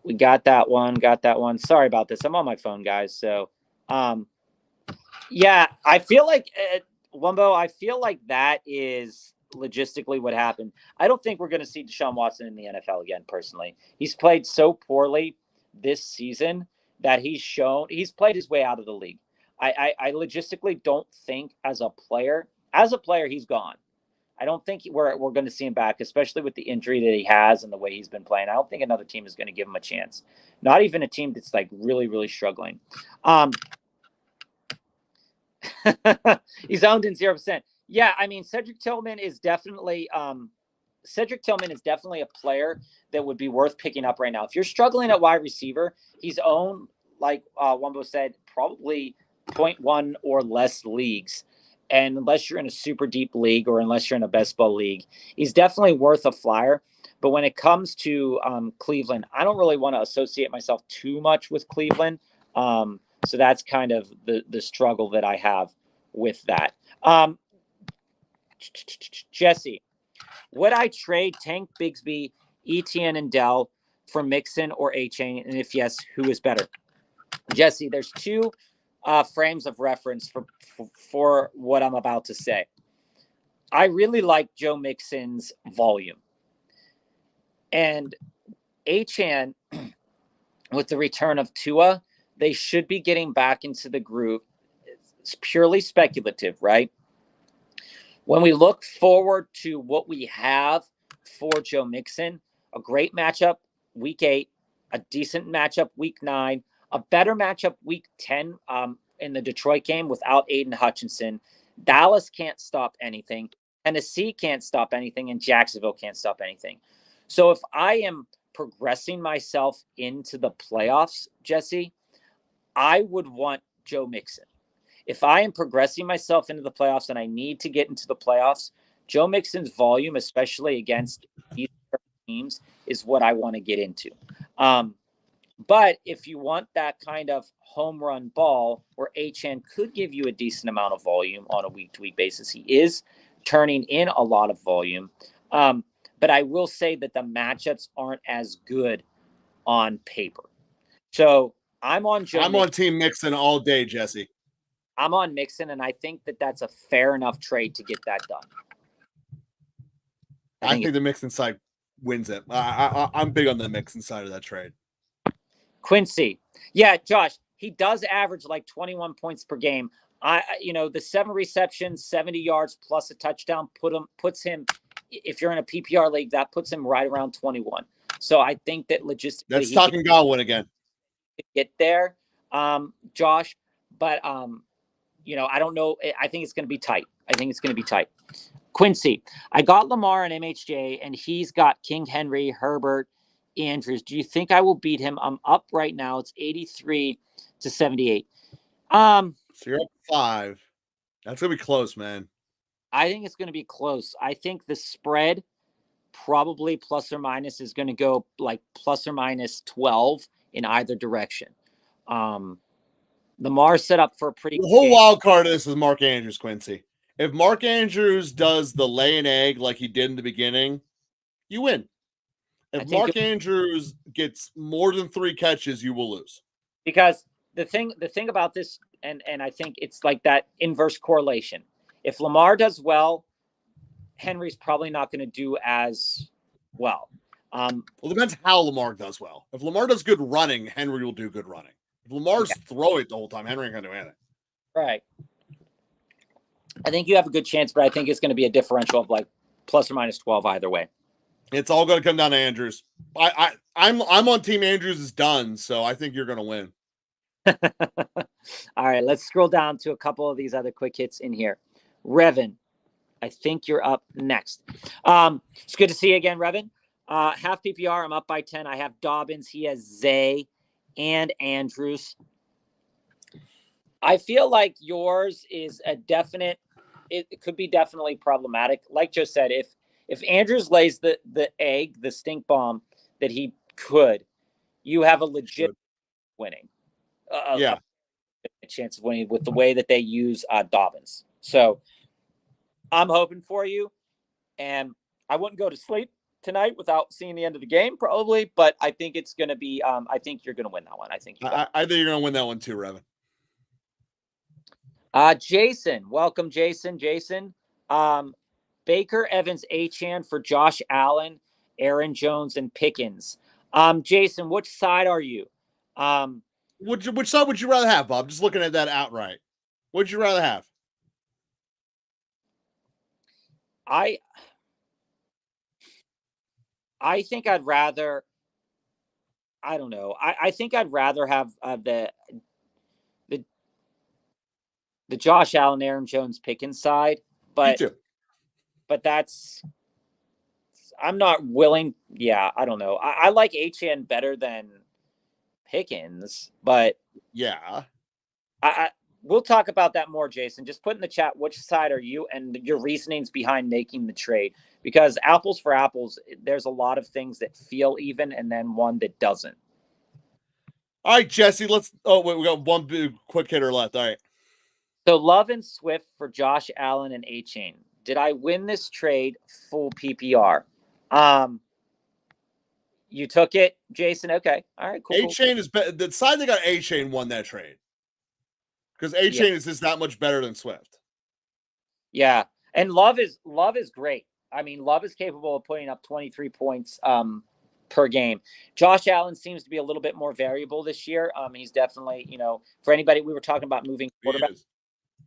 We got that one. Sorry about this. I'm on my phone, guys. So, yeah, I feel like Wumbo. I feel like that is logistically what happened. I don't think we're going to see Deshaun Watson in the NFL again. Personally, he's played so poorly this season that he's played his way out of the league. I logistically don't think as a player he's gone. I don't think we're going to see him back, especially with the injury that he has and the way he's been playing. I don't think another team is going to give him a chance. Not even a team that's like really, really struggling. He's owned in 0%. Yeah, I mean, Cedric Tillman is definitely a player that would be worth picking up right now. If you're struggling at wide receiver, he's owned, like Wumbo said, probably 0.1 or less leagues. And unless you're in a super deep league or unless you're in a best ball league, he's definitely worth a flyer. But when it comes to Cleveland, I don't really want to associate myself too much with Cleveland. So that's kind of the struggle that I have with that. Jesse, would I trade Tank Bigsby, ETN, and Dell for Mixon or A-Chain? And if yes, who is better? Jesse, there's two frames of reference for what I'm about to say. I really like Joe Mixon's volume. And Achane, with the return of Tua, they should be getting back into the groove. It's purely speculative, right? When we look forward to what we have for Joe Mixon, a great matchup week 8, a decent matchup week 9, a better matchup week 10 in the Detroit game without Aiden Hutchinson. Dallas can't stop anything. Tennessee can't stop anything, and Jacksonville can't stop anything. So if I am progressing myself into the playoffs, Jesse, I would want Joe Mixon. If I am progressing myself into the playoffs and I need to get into the playoffs, Joe Mixon's volume, especially against these teams, is what I want to get into. But if you want that kind of home run ball where HN could give you a decent amount of volume on a week-to-week basis, he is turning in a lot of volume. But I will say that the matchups aren't as good on paper. So I'm on Joe. I'm on Team Mixon all day, Jesse. I'm on Mixon, and I think that that's a fair enough trade to get that done. I think the Mixon side wins it. I'm big on the Mixon side of that trade. Quincy. Yeah, Josh, he does average like 21 points per game. The 7 receptions, 70 yards plus a touchdown puts him, if you're in a PPR league, that puts him right around 21. So I think that logistically that's talking Godwin again. Get there, Josh, but I don't know. I think it's going to be tight. Quincy, I got Lamar and MHJ, and he's got King Henry, Herbert, Andrews. Do you think I will beat him? I'm up right now. It's 83-78. So you're up 5. That's gonna be close, man. I think it's going to be close. I think the spread probably plus or minus is going to go like plus or minus 12 in either direction. Lamar set up for a pretty. The whole wild card of this is Mark Andrews, Quincy. If Mark Andrews does the lay an egg like he did in the beginning, you win. If Mark Andrews gets more than 3 catches, you will lose. Because the thing about this, and I think it's like that inverse correlation. If Lamar does well, Henry's probably not going to do as well. Well, it depends how Lamar does well. If Lamar does good running, Henry will do good running. If Lamar's throwing the whole time, Henry ain't going to do anything. Right. I think you have a good chance, but I think it's going to be a differential of like plus or minus 12 either way. It's all going to come down to Andrews. I'm on Team Andrews is done, so I think you're going to win. All right, let's scroll down to a couple of these other quick hits in here. Revan, I think you're up next. It's good to see you again, Revan. Half PPR, I'm up by 10. I have Dobbins. He has Zay and Andrews. I feel like yours is a definite. It could be definitely problematic. Like Joe said, if Andrews lays the egg, the stink bomb that he could, you have a legit winning. Yeah, a chance of winning with the way that they use Dobbins. So I'm hoping for you, and I wouldn't go to sleep tonight without seeing the end of the game, probably. But I think it's going to be. I think you're going to win that one. I think I think you're going to win that one too, Revan. Jason, welcome, Jason. Baker, Evans, Achane for Josh Allen, Aaron Jones, and Pickens. Jason, which side are you? Which side would you rather have, Bob? Just looking at that outright. What'd you rather have? I think I'd rather. I don't know. I think I'd rather have the Josh Allen, Aaron Jones, Pickens side, but Me too. But I'm not willing. Yeah, I don't know. I like HN better than Pickens, but yeah, we'll talk about that more, Jason. Just put in the chat which side are you and your reasonings behind making the trade, because apples for apples, there's a lot of things that feel even and then one that doesn't. All right, Jesse, we got one big quick hitter left. All right. So Love and Swift for Josh Allen and Achane. Did I win this trade full PPR? You took it, Jason. Okay. All right, cool. Achane is better. The side that got Achane won that trade. Because Achane is just that much better than Swift. Yeah. And Love is great. I mean, Love is capable of putting up 23 points per game. Josh Allen seems to be a little bit more variable this year. He's definitely, for anybody, we were talking about moving quarterbacks.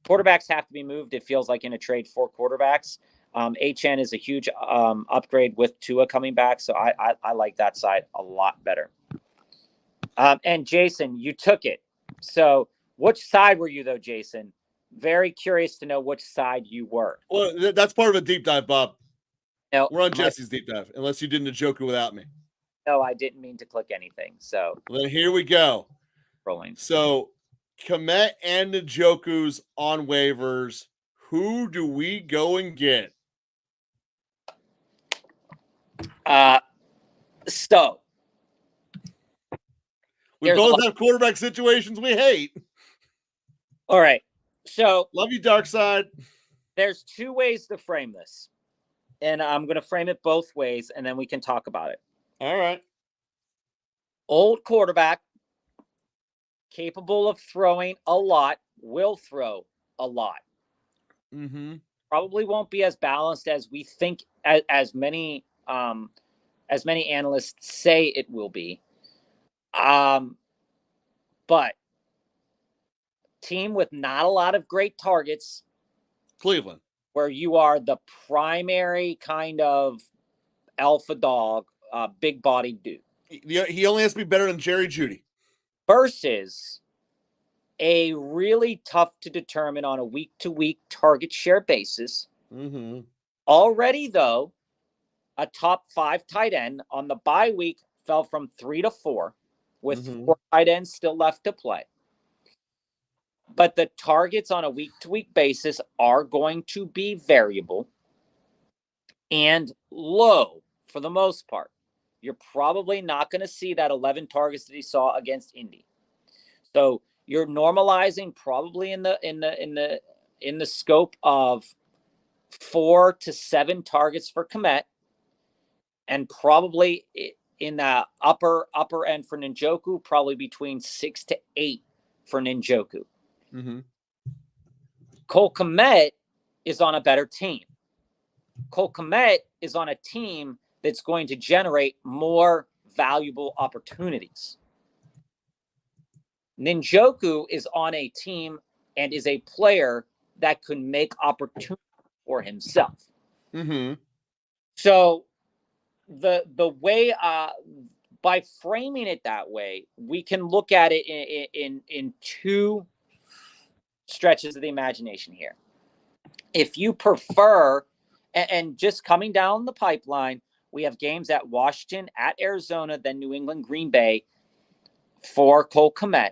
Quarterbacks have to be moved, it feels like, in a trade for quarterbacks. HN is a huge upgrade with Tua coming back, so I like that side a lot better. And Jason, you took it. So which side were you, though, Jason? Very curious to know which side you were. Well, that's part of a deep dive, Bob. No, we're on Jesse's deep dive, unless you did Njoku without me. No, I didn't mean to click anything. So then here we go. Rolling. So Komet and Njoku's on waivers. Who do we go and get? So We both have quarterback situations we hate. All right. So love you, Dark Side. There's two ways to frame this. And I'm going to frame it both ways, and then we can talk about it. All right. Old quarterback, capable of throwing a lot, will throw a lot. Mm-hmm. Probably won't be as balanced as we think, as many analysts say it will be. But team with not a lot of great targets. Cleveland. Where you are the primary kind of alpha dog, big body dude. He only has to be better than Jerry Jeudy. Versus a really tough to determine on a week-to-week target share basis. Mm-hmm. Already, though, a top 5 tight end on the bye week fell from 3 to 4, with 4 tight ends still left to play. But the targets on a week-to-week basis are going to be variable and low for the most part. You're probably not going to see that 11 targets that he saw against Indy. So you're normalizing probably in the scope of 4 to 7 targets for Kmet, and probably in the upper end for Njoku, probably between 6 to 8 for Njoku. Mm-hmm. Cole Kmet is on a better team. Cole Kmet is on a team that's going to generate more valuable opportunities. Njoku is on a team and is a player that could make opportunities for himself. Mm-hmm. So the way by framing it that way, we can look at it in two stretches of the imagination here. If you prefer, and just coming down the pipeline, we have games at Washington, at Arizona, then New England, Green Bay for Cole Kmet.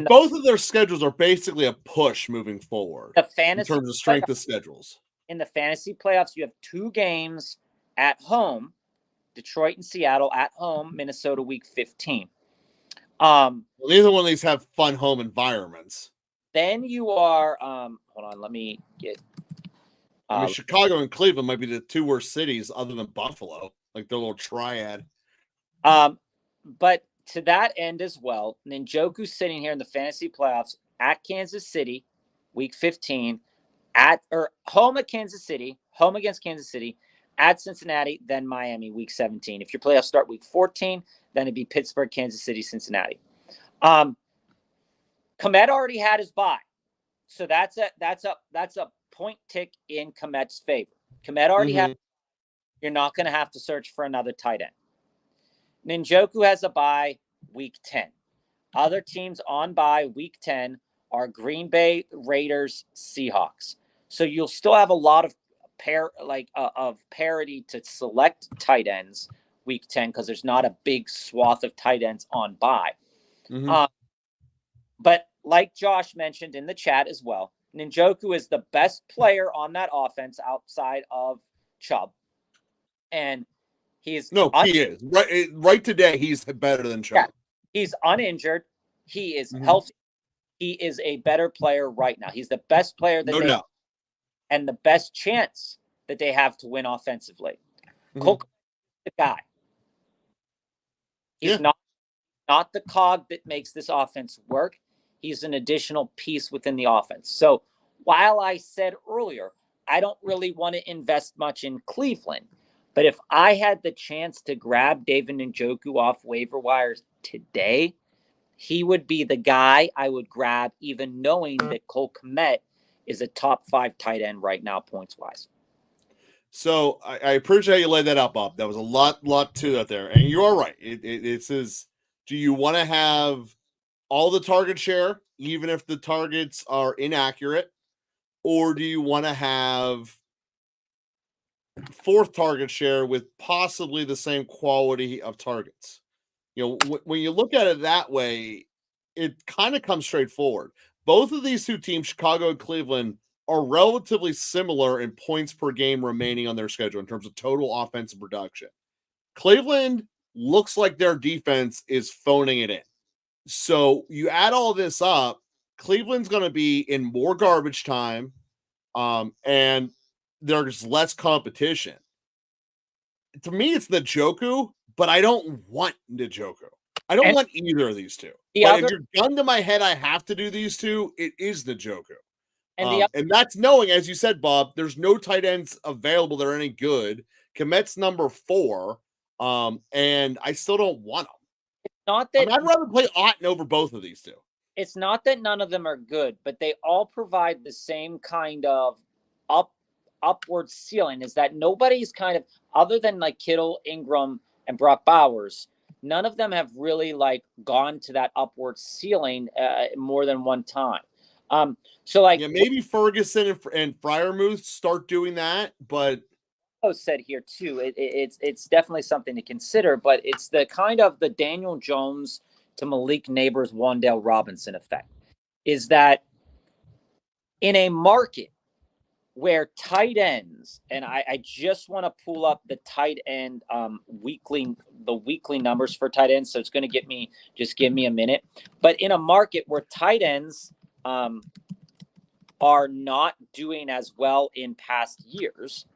Both of their schedules are basically a push moving forward in terms of strength of schedules. In the fantasy playoffs, you have 2 games at home, Detroit and Seattle at home, Minnesota week 15. Neither one of these have fun home environments. Then you are, hold on, let me get. Chicago and Cleveland might be the 2 worst cities other than Buffalo, like their little triad. But to that end as well, Njoku's sitting here in the fantasy playoffs at Kansas City, week 15, home at Kansas City, home against Kansas City, at Cincinnati, then Miami, week 17. If your playoffs start week 14, then it'd be Pittsburgh, Kansas City, Cincinnati. Kmet already had his bye, so that's a point tick in Kmet's favor. Kmet already had. You're not going to have to search for another tight end. Njoku has a bye week 10. Other teams on bye week 10 are Green Bay, Raiders, Seahawks. So you'll still have a lot of parity to select tight ends week 10 because there's not a big swath of tight ends on bye. But like Josh mentioned in the chat as well, Njoku is the best player on that offense outside of Chubb. And he is right today. He's better than Chubb. Yeah, he's uninjured. He is healthy. He is a better player right now. He's the best player that they have, and the best chance that they have to win offensively. Cole is the guy. He's not the cog that makes this offense work. He's an additional piece within the offense. So while I said earlier, I don't really want to invest much in Cleveland, but if I had the chance to grab David Njoku off waiver wires today, he would be the guy I would grab, even knowing that Cole Kmet is a top 5 tight end right now, points-wise. So I appreciate you laid that out, Bob. That was a lot to that there. And you are right. It says, do you want to have all the target share, even if the targets are inaccurate? Or do you want to have 4th target share with possibly the same quality of targets? When you look at it that way, it kind of comes straightforward. Both of these 2 teams, Chicago and Cleveland, are relatively similar in points per game remaining on their schedule in terms of total offensive production. Cleveland looks like their defense is phoning it in. So you add all this up, Cleveland's going to be in more garbage time, and there's less competition. To me, it's Njoku, but I don't want Njoku. I don't want either of these two. But if you're gun to my head, I have to do these two. It is Njoku. And that's knowing, as you said, Bob, there's no tight ends available that are any good. Komet's number 4, and I still don't want him. Not that I'd rather play Otten over both of these two. It's not that none of them are good, but they all provide the same kind of upward ceiling. Is that nobody's kind of, other than like Kittle, Ingram, and Brock Bowers, none of them have really like gone to that upward ceiling more than one time. So like, yeah, maybe Ferguson and Freiermuth start doing that, but said here too, it's definitely something to consider, but it's the kind of the Daniel Jones to Malik Neighbors, Wan'Dale Robinson effect, is that in a market where tight ends, and I just want to pull up the tight end weekly numbers for tight ends, so it's going to just give me a minute. But in a market where tight ends are not doing as well in past years,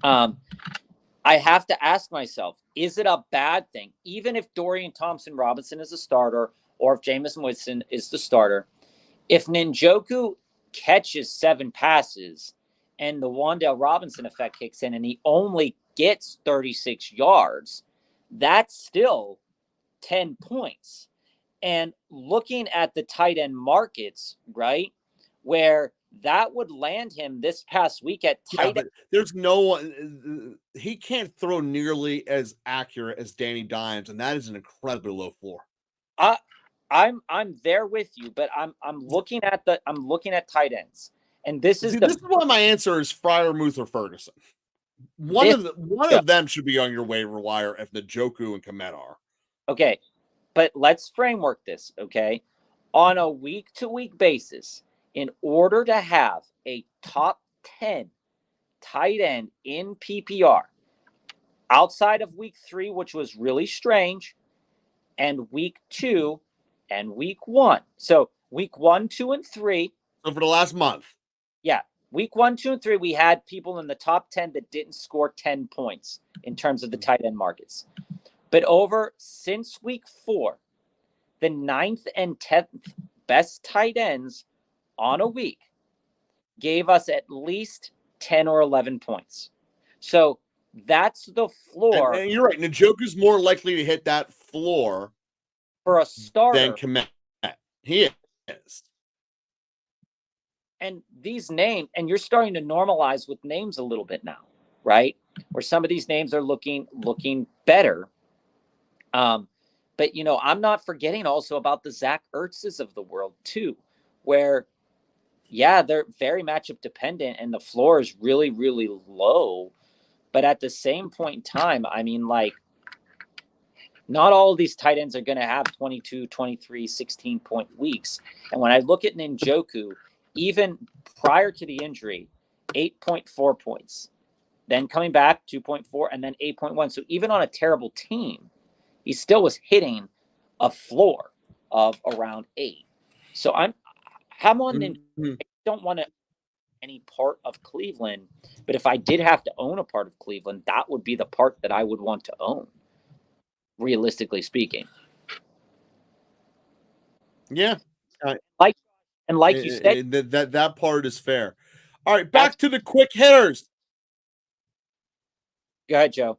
I have to ask myself, is it a bad thing? Even if Dorian Thompson-Robinson is a starter, or if Jameis Winston is the starter, if Njoku catches 7 passes and the Wan'Dale Robinson effect kicks in and he only gets 36 yards, that's still 10 points. And looking at the tight end markets, right, where that would land him this past week at tight end. There's no one. He can't throw nearly as accurate as Danny Dimes, and that is an incredibly low floor. I'm there with you, but I'm looking at tight ends, and this is why my answer is Freiermuth or Ferguson. One of them should be on your waiver wire if Njoku and Komet are. Okay, but let's framework this. Okay, on a week-to-week basis, in order to have a top 10 tight end in PPR, outside of week 3, which was really strange, and week 2 and week 1. So week 1, 2, and 3. So for the last month. Yeah. Week 1, 2, and 3, we had people in the top 10 that didn't score 10 points in terms of the tight end markets. But since week 4, the 9th and 10th best tight ends on a week gave us at least 10 or 11 points. So that's the floor. And you're right. Njoku's more likely to hit that floor for a starter than Komet. He is. And these names, and you're starting to normalize with names a little bit now, right? Where some of these names are looking better. But, I'm not forgetting also about the Zach Ertzes of the world too, where, yeah, they're very matchup dependent and the floor is really, really low. But at the same point in time, I mean, like, not all of these tight ends are going to have 22, 23, 16-point weeks. And when I look at Njoku, even prior to the injury, 8.4 points, then coming back 2.4, and then 8.1. So even on a terrible team, he still was hitting a floor of around 8. So I'm on I don't want to any part of Cleveland, but if I did have to own a part of Cleveland, that would be the part that I would want to own, realistically speaking. Yeah. Like you said, that part is fair. All right, back to the quick hitters. Go ahead, Joe.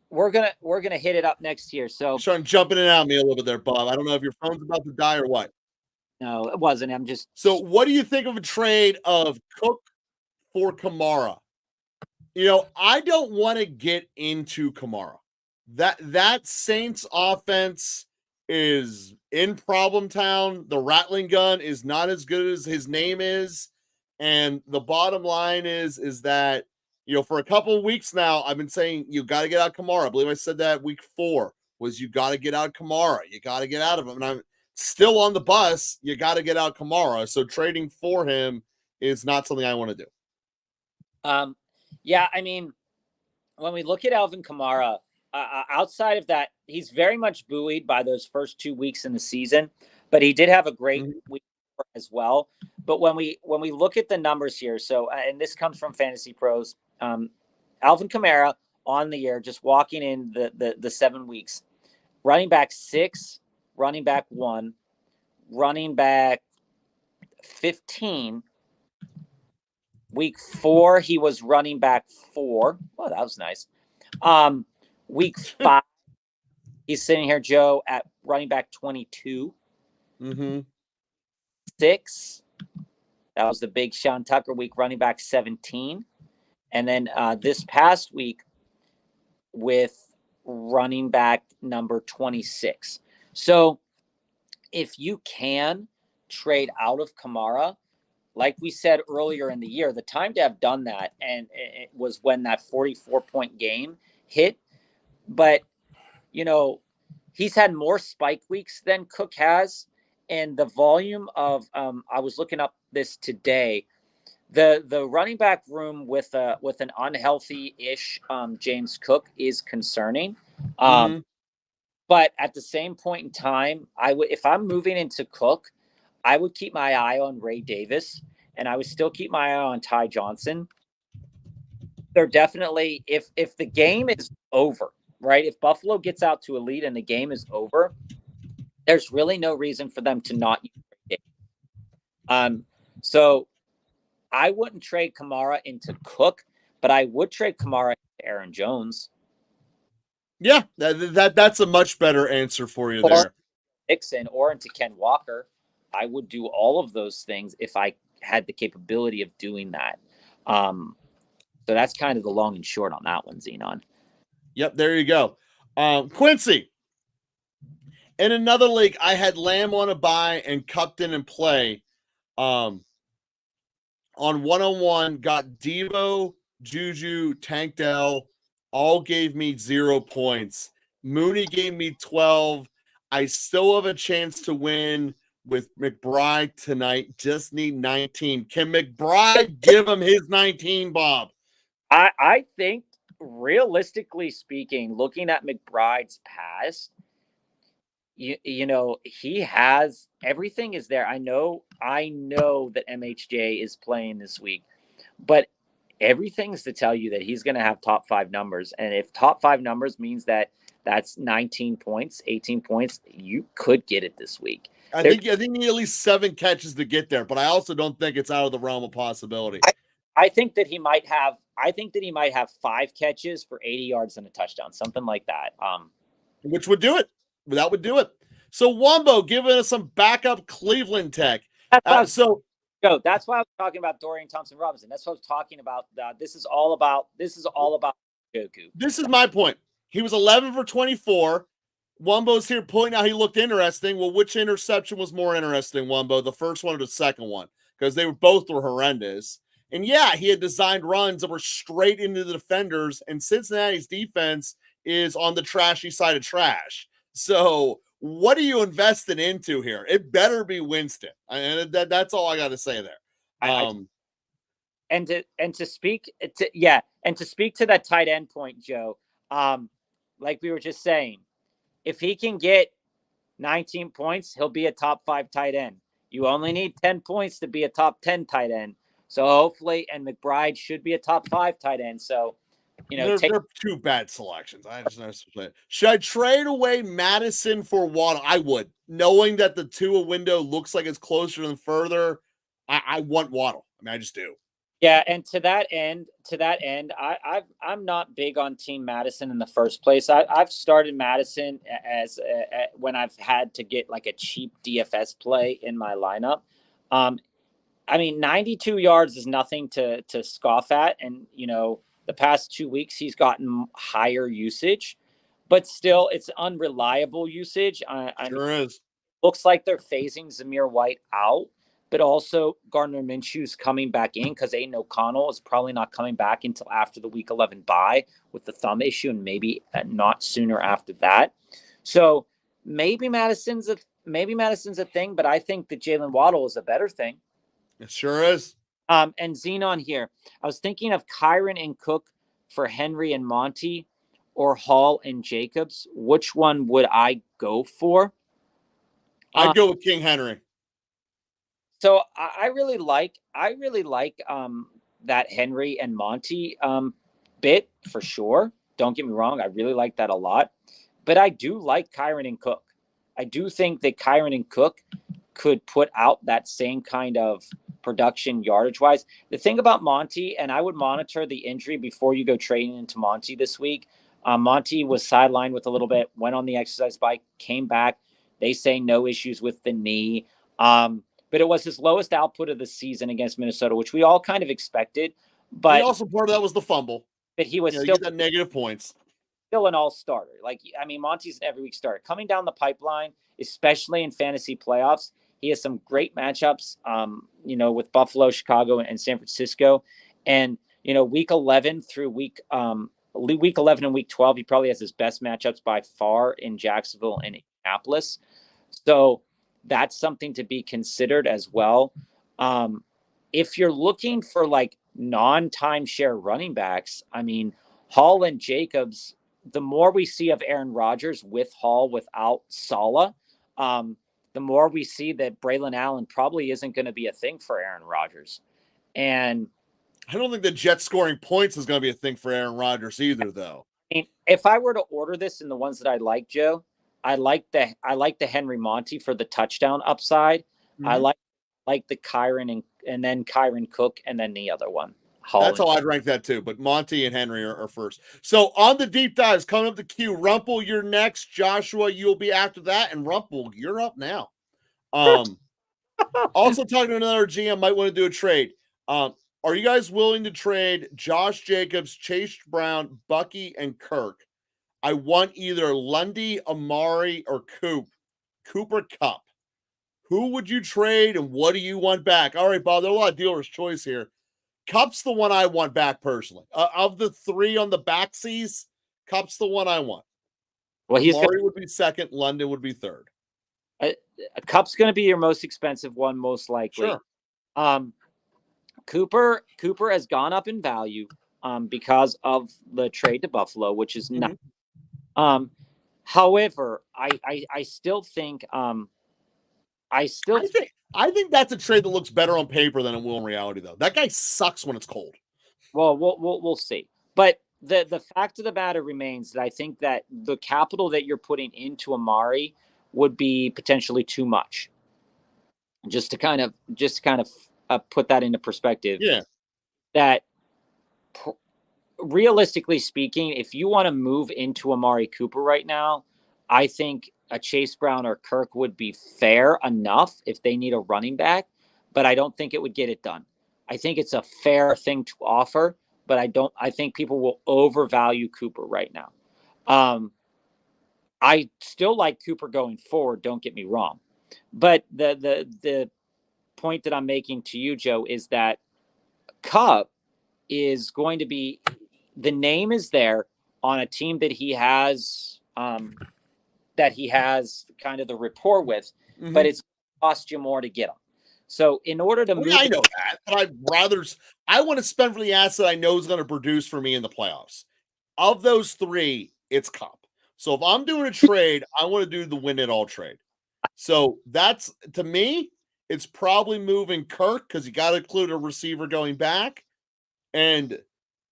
We're gonna hit it up next year. So Sean, jumping in and out of me a little bit there, Bob. I don't know if your phone's about to die or what. No, it wasn't. I'm just. So, what do you think of a trade of Cook for Kamara? I don't want to get into Kamara. That Saints offense is in problem town. The rattling gun is not as good as his name is, and the bottom line is that for a couple of weeks now I've been saying you got to get out Kamara. I believe I said that week 4 was you got to get out Kamara. You got to get out of him, and I'm still on the bus. You got to get out Kamara. So trading for him is not something I want to do. Yeah, I mean, when we look at Alvin Kamara, outside of that, he's very much buoyed by those first 2 weeks in the season, but he did have a great week as well. But when we look at the numbers here, so and this comes from Fantasy Pros, Alvin Kamara on the year, just walking in the 7 weeks, running back 6, running back 1, running back 15. Week 4, he was running back 4. Oh, that was nice. Week 5, he's sitting here, Joe, at running back 22. 6, that was the big Sean Tucker week, running back 17. And then this past week with running back number 26. So if you can trade out of Kamara, like we said earlier in the year, the time to have done that, and it was when that 44-point game hit. But, he's had more spike weeks than Cook has. And the volume of, I was looking up this today, the running back room with an unhealthy-ish James Cook is concerning. But at the same point in time, if I'm moving into Cook, I would keep my eye on Ray Davis, and I would still keep my eye on Ty Johnson. They're definitely, if the game is over, right? If Buffalo gets out to a lead and the game is over, there's really no reason for them to not use Ray Davis. So I wouldn't trade Kamara into Cook, but I would trade Kamara into Aaron Jones. Yeah, that's a much better answer for you there. Dixon or into Ken Walker. I would do all of those things if I had the capability of doing that. So that's kind of the long and short on that one, Xenon. Yep, there you go. Quincy, in another league, I had Lamb on a bye and Cupton in play. On 101, got Devo, Juju, Tank Dell, all gave me 0 points. Mooney gave me 12. I still have a chance to win with McBride tonight. Just need 19. Can McBride give him his 19, Bob? I think, realistically speaking, looking at McBride's past, he has everything is there. I know that MHJ is playing this week, but everything's to tell you that he's going to have top 5 numbers. And if top 5 numbers means that's 19 points, 18 points, you could get it this week. I think you need at least 7 catches to get there, but I also don't think it's out of the realm of possibility. I think that he might have 5 catches for 80 yards and a touchdown, something like that. Which would do it. That would do it. So Wombo giving us some backup Cleveland tech. That's why I was talking about Dorian Thompson-Robinson. That's what I was talking about. This is all about Goku. This is my point. He was 11 for 24. Wombo's here pointing out he looked interesting. Well, which interception was more interesting, Wombo? The first one or the second one? Because they both were horrendous. And yeah, he had designed runs that were straight into the defenders, and Cincinnati's defense is on the trashy side of trash. So what are you investing into here? It better be Winston. And that's all I got to say there. And to speak to that tight end point, Joe, like we were just saying, if he can get 19 points, he'll be a top 5 tight end. You only need 10 points to be a top 10 tight end. So hopefully, and McBride should be a top 5 tight end. So, they're 2 bad selections. Should I trade away Madison for Waddle? I would, knowing that the Tua window looks like it's closer than further. I want Waddle. I just do. Yeah, and to that end, I'm not big on Team Madison in the first place. I've started Madison as when I've had to get like a cheap DFS play in my lineup. 92 yards is nothing to scoff at, and the past 2 weeks he's gotten higher usage, but still it's unreliable usage. Sure is. Looks like they're phasing Zamir White out. But also Gardner Minshew's coming back in because Aiden O'Connell is probably not coming back until after the Week 11 bye with the thumb issue, and maybe not sooner after that. So maybe Madison's a thing, but I think that Jalen Waddle is a better thing. It sure is. And Xenon here, I was thinking of Kyron and Cook for Henry and Monty, or Hall and Jacobs, which one would I go for? I'd go with King Henry. So I really like that Henry and Monty bit for sure. Don't get me wrong, I really like that a lot. But I do like Kyron and Cook. I do think that Kyron and Cook could put out that same kind of production yardage wise. The thing about Monty, and I would monitor the injury before you go trading into Monty this week. Monty was sidelined with a little bit, went on the exercise bike, came back. They say no issues with the knee. But it was his lowest output of the season against Minnesota, which we all kind of expected. But also part of that was the fumble. But he was you still get that negative points. Still an all-starter. Like, I mean, Monty's an every week starter. Coming down the pipeline, especially in fantasy playoffs, he has some great matchups, with Buffalo, Chicago, and San Francisco. And, week 11 through week 11 and week 12, he probably has his best matchups by far in Jacksonville and Indianapolis. So that's something to be considered as well. If you're looking for like non-timeshare running backs, I mean, Hall and Jacobs, the more we see of Aaron Rodgers with Hall without Saleh, the more we see that Braylon Allen probably isn't going to be a thing for Aaron Rodgers. And I don't think the Jets scoring points is going to be a thing for Aaron Rodgers either, though. I mean, if I were to order this in the ones that I like, Joe, I like the Henry Monty for the touchdown upside. Mm-hmm. I like the Kyron and then Kyron Cook and then the other one. That's how I'd rank that too. But Monty and Henry are first. So on the deep dives, coming up the queue, Rumple, you're next. Joshua, you'll be after that. And Rumple, you're up now. Also talking to another GM, might want to do a trade. Are you guys willing to trade Josh Jacobs, Chase Brown, Bucky, and Kirk? I want either Lundy, Amari, or Cooper Kupp. Who would you trade and what do you want back? All right, Bob, there's a lot of dealer's choice here. Kupp's the one I want back personally. Of the three on the backsies, Kupp's the one I want. Well, Amari would be second. London would be third. Kupp's going to be your most expensive one, most likely. Sure. Cooper has gone up in value because of the trade to Buffalo, which is not. However, I still think I think that's a trade that looks better on paper than it will in reality, though. That guy sucks when it's cold. Well, we'll see. But the fact of the matter remains that I think that the capital that you're putting into Amari would be potentially too much. Just to kind of put that into perspective. Yeah. That realistically speaking, if you want to move into Amari Cooper right now, I think a Chase Brown or Kirk would be fair enough if they need a running back, but I don't think it would get it done. I think it's a fair thing to offer, but I think people will overvalue Cooper right now. I still like Cooper going forward, don't get me wrong. But the point that I'm making to you, Joe, is that Kupp is going to be, the name is there on a team that he has kind of the rapport with, but it's cost you more to get him. So in order to move, I know that, but I want to spend for the asset I know is going to produce for me in the playoffs. Of those three, it's Kupp. So if I'm doing a trade, I want to do the win it all trade. So that's, to me, it's probably moving Kirk because you got to include a receiver going back. And,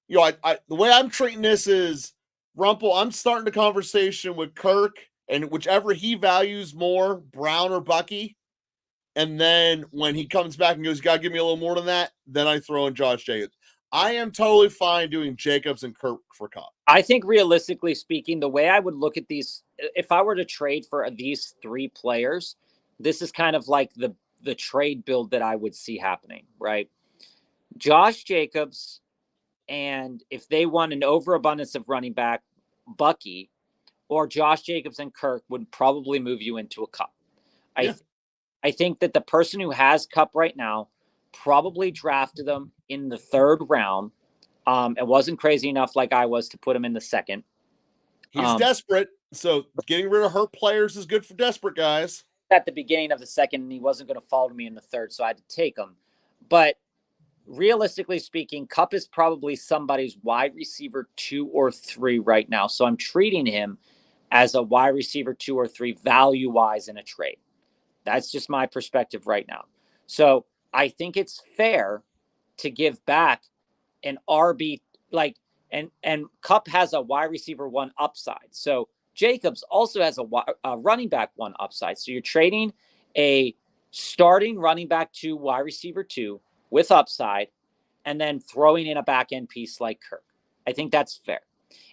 I the way I'm treating this is, Rumple, I'm starting the conversation with Kirk and whichever he values more, Brown or Bucky. And then when he comes back and goes, you got to give me a little more than that, then I throw in Josh Jacobs. I am totally fine doing Jacobs and Kirk for Kupp. I think realistically speaking, the way I would look at these, if I were to trade for these three players, this is kind of like the trade build that I would see happening, right? Josh Jacobs, and if they want an overabundance of running back, Bucky, or Josh Jacobs and Kirk would probably move you into a Kupp. I think that the person who has Kupp right now probably drafted them in the third round. It wasn't crazy enough like I was to put him in the second. He's desperate, so getting rid of hurt players is good for desperate guys. At the beginning of the second, and he wasn't going to fall to me in the third, so I had to take him. But realistically speaking, Cup is probably somebody's wide receiver 2 or 3 right now. So I'm treating him as a wide receiver 2 or 3 value wise in a trade. That's just my perspective right now. So I think it's fair to give back an RB and Cup has a wide receiver 1 upside. So Jacobs also has a running back 1 upside. So you're trading a starting running back 2 wide receiver 2 with upside and then throwing in a back end piece like Kirk. I think that's fair.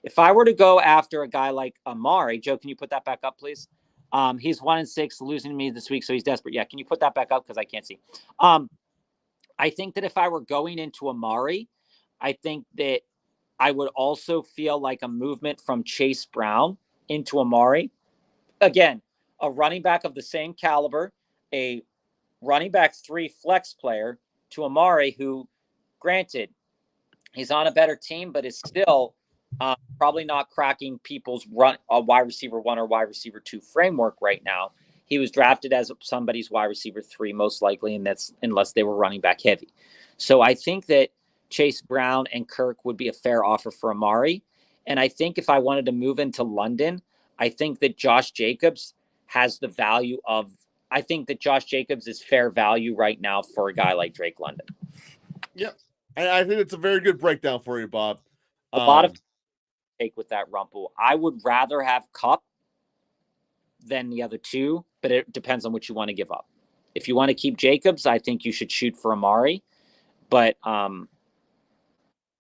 If I were to go after a guy like Amari, Joe, can you put that back up, please? He's 1-6, losing to me this week, so he's desperate. Yeah, can you put that back up because I can't see? I think that if I were going into Amari, I think that I would also feel like a movement from Chase Brown into Amari. Again, a running back of the same caliber, a running back 3 flex player to Amari, who, granted, he's on a better team, but is still probably not cracking people's wide receiver 1 or wide receiver 2 framework right now. He was drafted as somebody's wide receiver 3, most likely, and that's unless they were running back heavy. So I think that Chase Brown and Kirk would be a fair offer for Amari. And I think if I wanted to move into London, I think that Josh Jacobs has the value of, I think that Josh Jacobs is fair value right now for a guy like Drake London. Yep. And I think it's a very good breakdown for you, Bob. A lot of take with that Rumple. I would rather have Cup than the other 2, but it depends on what you want to give up. If you want to keep Jacobs, I think you should shoot for Amari. But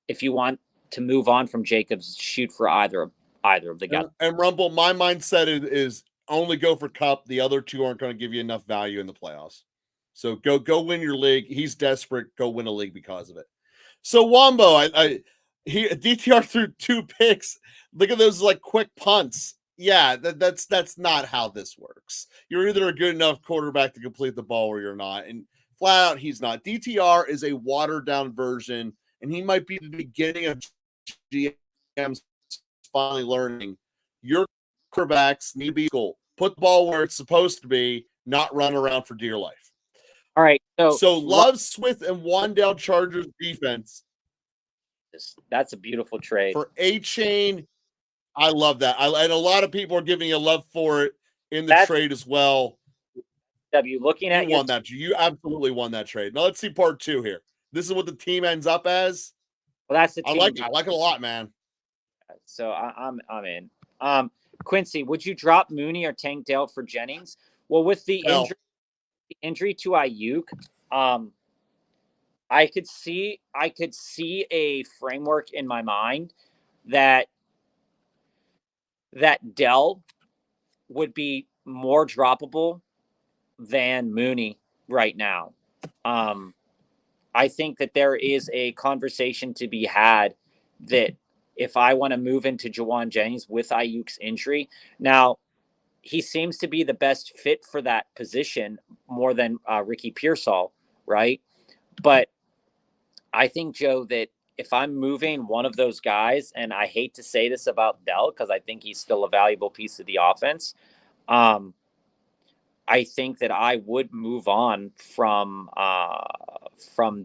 if you want to move on from Jacobs, shoot for either of the guys. And Rumble, my mindset is only go for Cup. The other 2 aren't going to give you enough value in the playoffs. So go win your league. He's desperate. Go win a league because of it. So Wombo, DTR threw 2 picks. Look at those like quick punts. Yeah, that's not how this works. You're either a good enough quarterback to complete the ball or you're not. And flat out, he's not. DTR is a watered down version, and he might be the beginning of GM's finally learning. Your quarterbacks need to be school. Put the ball where it's supposed to be, not run around for dear life. All right. So Love, Smith, and Wandale Chargers defense. That's a beautiful trade. For A-Chain, I love that. And a lot of people are giving you love for it in the trade as well. W, looking at you won that. You absolutely won that trade. Now let's see part 2 here. This is what the team ends up as. Well, that's the team. I like it a lot, man. So I'm in. Quincy, would you drop Mooney or Tank Dell for Jennings? Well, with the injury to Ayuk, I could see a framework in my mind that Dell would be more droppable than Mooney right now. I think that there is a conversation to be had that if I want to move into Jawan Jennings with Ayuk's injury, now he seems to be the best fit for that position more than Ricky Pearsall, right? But I think, Joe, that if I'm moving one of those guys, and I hate to say this about Dell because I think he's still a valuable piece of the offense, I think that I would move on from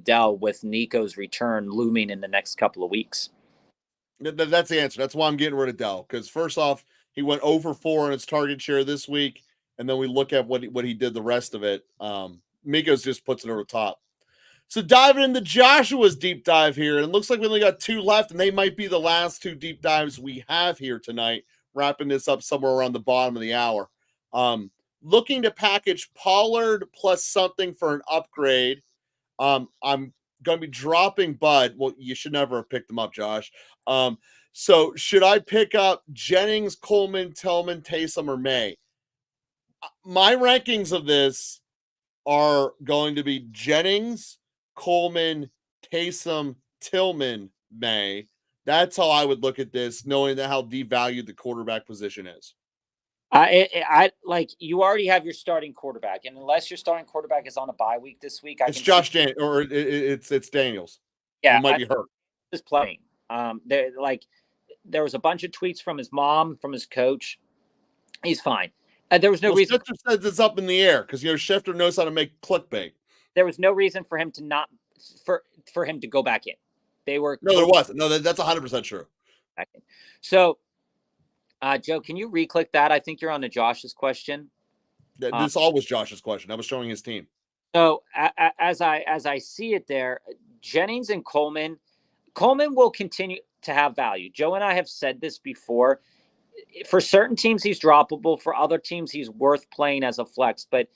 Dell with Nico's return looming in the next couple of weeks. That's the answer. That's why I'm getting rid of Dell, because first off, he went over 4 in his target share this week, and then we look at what he did the rest of it. Migos just puts it over the top. So diving into Joshua's deep dive here, and it looks like we only got 2 left, and they might be the last 2 deep dives we have here tonight, wrapping this up somewhere around the bottom of the hour. Looking to package Pollard plus something for an upgrade. I'm going to be dropping Bud. Well, you should never have picked them up, Josh. So should I pick up Jennings, Coleman, Tillman, Taysom, or May? My rankings of this are going to be Jennings, Coleman, Taysom, Tillman, May. That's how I would look at this, knowing that how devalued the quarterback position is. I like you already have your starting quarterback, and unless your starting quarterback is on a bye week this week, it's Josh or it's Daniels. Yeah, he might be hurt. Just playing. There was a bunch of tweets from his mom, from his coach. He's fine. There was no reason. Schefter says it's up in the air because Schefter knows how to make clickbait. There was no reason for him to not for him to go back in. They were no, there wasn't. No, that's 100% true. back in. So, Joe, can you re-click that? I think you're on to Josh's question. This all was Josh's question. I was showing his team. So as I see it there, Jennings and Coleman will continue to have value. Joe and I have said this before. For certain teams, he's droppable. For other teams, he's worth playing as a flex. But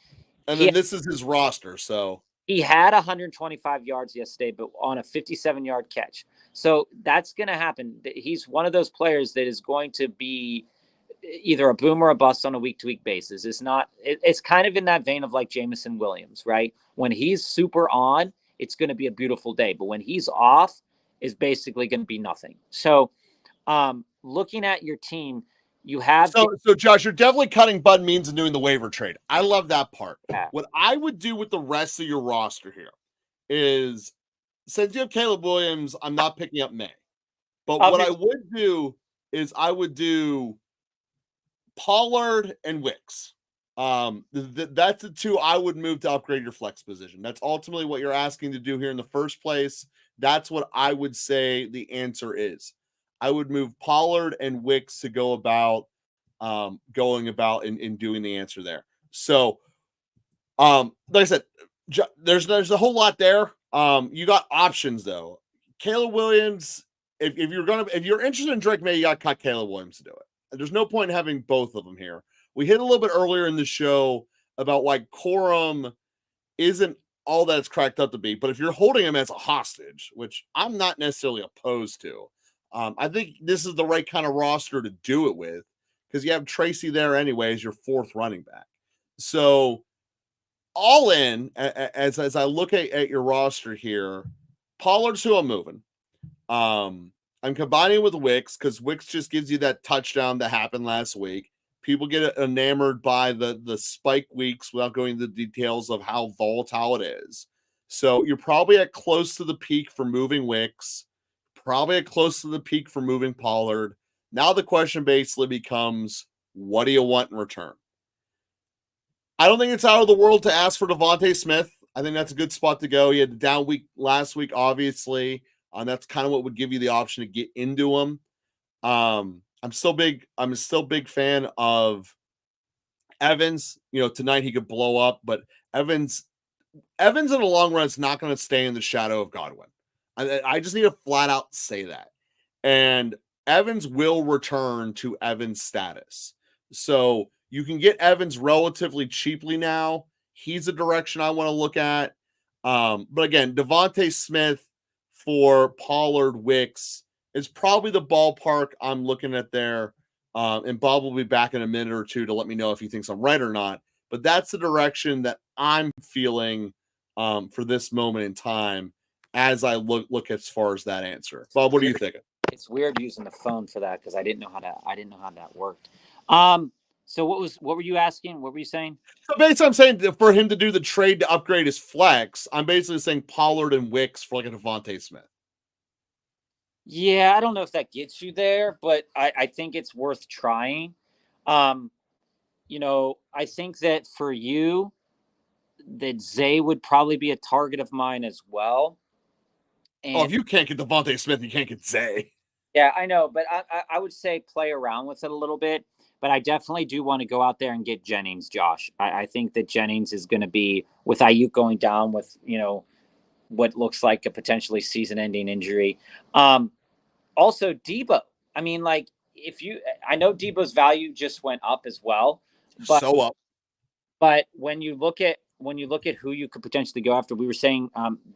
this is his roster, so he had 125 yards yesterday, but on a 57-yard catch. So that's going to happen. He's one of those players that is going to be either a boom or a bust on a week-to-week basis. It's kind of in that vein of like Jameson Williams, right? When he's super on, it's going to be a beautiful day. But when he's off, is basically going to be nothing. So looking at your team, you have so Josh, you're definitely cutting Bud Means and doing the waiver trade. I love that part. Yeah. What I would do with the rest of your roster here is, since you have Caleb Williams, I'm not picking up May. But what I would do is I would do Pollard and Wicks. That's the two I would move to upgrade your flex position. That's ultimately what you're asking to do here in the first place. That's what I would say the answer is. I would move Pollard and Wicks to go about going about in doing the answer there. So, like I said, there's a whole lot there. You got options though. Caleb Williams, if you're interested in Drake May, you got to cut Caleb Williams to do it. There's no point in having both of them here. We hit a little bit earlier in the show about why Corum isn't all that it's cracked up to be, but if you're holding him as a hostage, which I'm not necessarily opposed to, I think this is the right kind of roster to do it with, because you have Tracy there anyway as your fourth running back. So all in, as I look at your roster here, Pollard's who I'm moving. I'm combining with Wicks because Wicks just gives you that touchdown that happened last week. People get enamored by the spike weeks without going into the details of how volatile it is. So you're probably at close to the peak for moving Wicks, probably at close to the peak for moving Pollard. Now the question basically becomes, what do you want in return? I don't think it's out of the world to ask for Devontae Smith. I think that's a good spot to go. He had the down week last week, obviously. That's kind of what would give you the option to get into him. I'm still a big fan of Evans. Tonight he could blow up, but Evans in the long run is not going to stay in the shadow of Godwin. I just need to flat out say that. And Evans will return to Evans status. So you can get Evans relatively cheaply now. He's a direction I want to look at. But again, Devontae Smith for Pollard, Wicks is probably the ballpark I'm looking at there. And Bob will be back in a minute or two to let me know if he thinks I'm right or not. But that's the direction that I'm feeling for this moment in time as I look as far as that answer. Bob, what are you thinking? It's weird using the phone for that because I didn't know how that worked. So what were you asking? What were you saying? So basically, I'm saying for him to do the trade to upgrade his flex, I'm basically saying Pollard and Wicks for like a Devontae Smith. Yeah, I don't know if that gets you there, but I think it's worth trying. I think that for you, that Zay would probably be a target of mine as well. And if you can't get Devontae Smith, you can't get Zay. Yeah, I know, but I would say play around with it a little bit. But I definitely do want to go out there and get Jennings, Josh. I think that Jennings is going to be, with Ayuk going down with, what looks like a potentially season-ending injury. Also, Debo. I mean, I know Debo's value just went up as well. So up. But when you look at who you could potentially go after, we were saying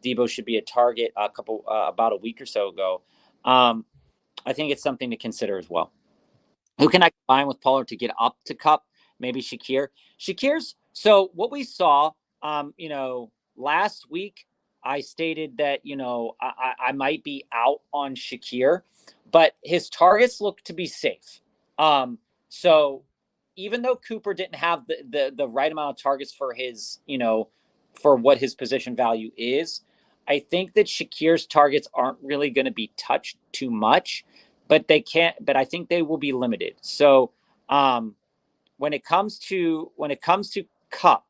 Debo should be a target about a week or so ago. I think it's something to consider as well. Who can I combine with Pollard to get up to Cup? Maybe Shakir. So what we saw, last week, I stated that, I might be out on Shakir, but his targets look to be safe. So even though Cooper didn't have the right amount of targets for his, for what his position value is, I think that Shakir's targets aren't really going to be touched too much. But I think they will be limited. So when it comes to Cup,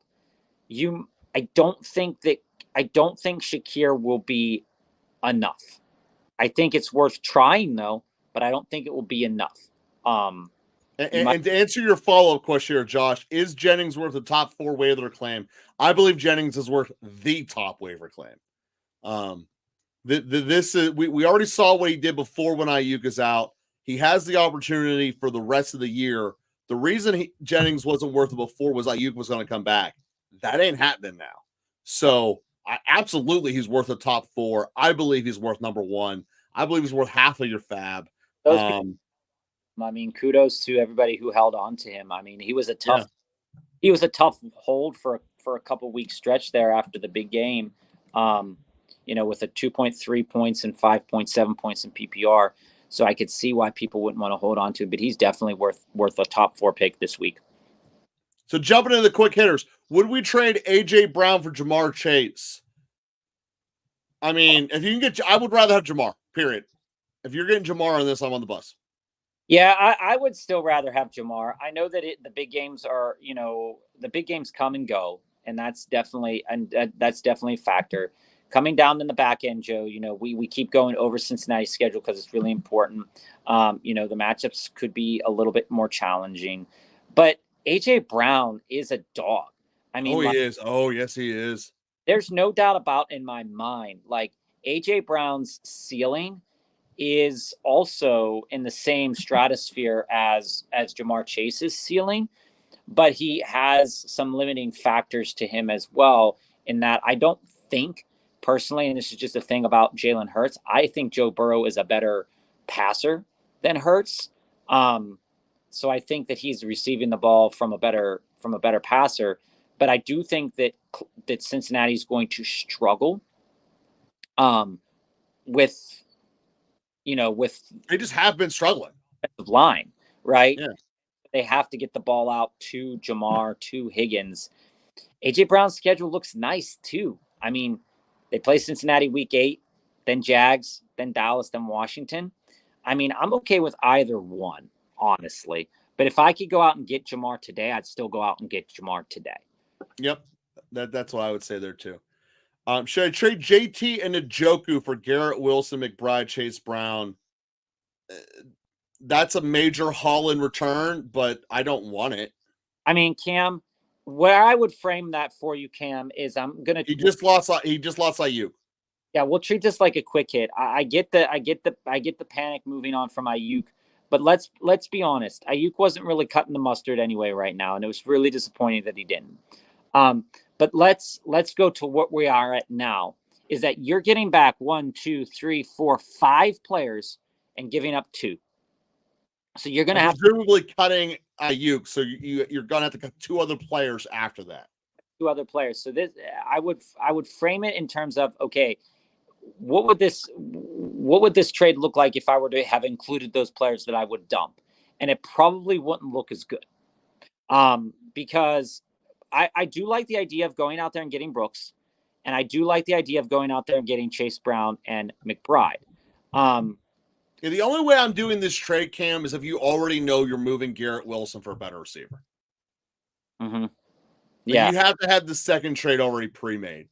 I don't think that I don't think Shakir will be enough. I think it's worth trying though, but I don't think it will be enough. And to answer your follow-up question here, Josh, is Jennings worth a top 4 waiver claim? I believe Jennings is worth the top waiver claim. This is we already saw what he did before when Ayuk is out. He has the opportunity for the rest of the year. The reason Jennings wasn't worth it before was Ayuk was going to come back. That ain't happening now. So absolutely, he's worth a top 4. I believe he's worth number 1. I believe he's worth half of your fab. I mean, kudos to everybody who held on to him. I mean, he was a tough hold for a couple weeks stretch there after the big game. With a 2.3 points and 5.7 points in PPR. So I could see why people wouldn't want to hold on to it, but he's definitely worth a top 4 pick this week. So jumping into the quick hitters, would we trade AJ Brown for Jamar Chase? I mean, if you can get, I would rather have Jamar, period. If you're getting Jamar on this, I'm on the bus. Yeah, I would still rather have Jamar. I know that the big games are, the big games come and go, and that's definitely a factor. Coming down in the back end, Joe, we keep going over Cincinnati's schedule because it's really important. The matchups could be a little bit more challenging, but AJ Brown is a dog. I mean, he is. Oh, yes, he is. There's no doubt about in my mind, like AJ Brown's ceiling is also in the same stratosphere as Jamar Chase's ceiling, but he has some limiting factors to him as well, in that I don't think personally, and this is just a thing about Jalen Hurts, I think Joe Burrow is a better passer than Hurts. So I think that he's receiving the ball from a better passer, but I do think that Cincinnati is going to struggle with they just have been struggling line, right? Yeah. They have to get the ball out to Jamar, to Higgins. AJ Brown's schedule looks nice too. I mean, they play Cincinnati week 8, then Jags, then Dallas, then Washington. I mean, I'm okay with either one, honestly. But if I could go out and get Jamar today, I'd still go out and get Jamar today. Yep. That's what I would say there too. Should I trade JT and Njoku for Garrett Wilson, McBride, Chase Brown? That's a major haul in return, but I don't want it. I mean, Cam, where I would frame that for you, Cam, is He just lost Ayuk. Yeah, we'll treat this like a quick hit. I get the panic moving on from Ayuk, but let's be honest. Ayuk wasn't really cutting the mustard anyway right now, and it was really disappointing that he didn't. But let's go to what we are at now. Is that you're getting back 1, 2, 3, 4, 5 players and giving up 2. So you're going to have presumably cutting Ayuk. So you're going to have to cut 2 other players after that. 2 other players. So this, I would frame it in terms of, okay, what would this trade look like if I were to have included those players that I would dump? And it probably wouldn't look as good. Because I do like the idea of going out there and getting Brooks, and I do like the idea of going out there and getting Chase Brown and McBride. Yeah, the only way I'm doing this trade, Cam, is if you already know you're moving Garrett Wilson for a better receiver. Mm-hmm. Yeah, you have to have the second trade already pre-made.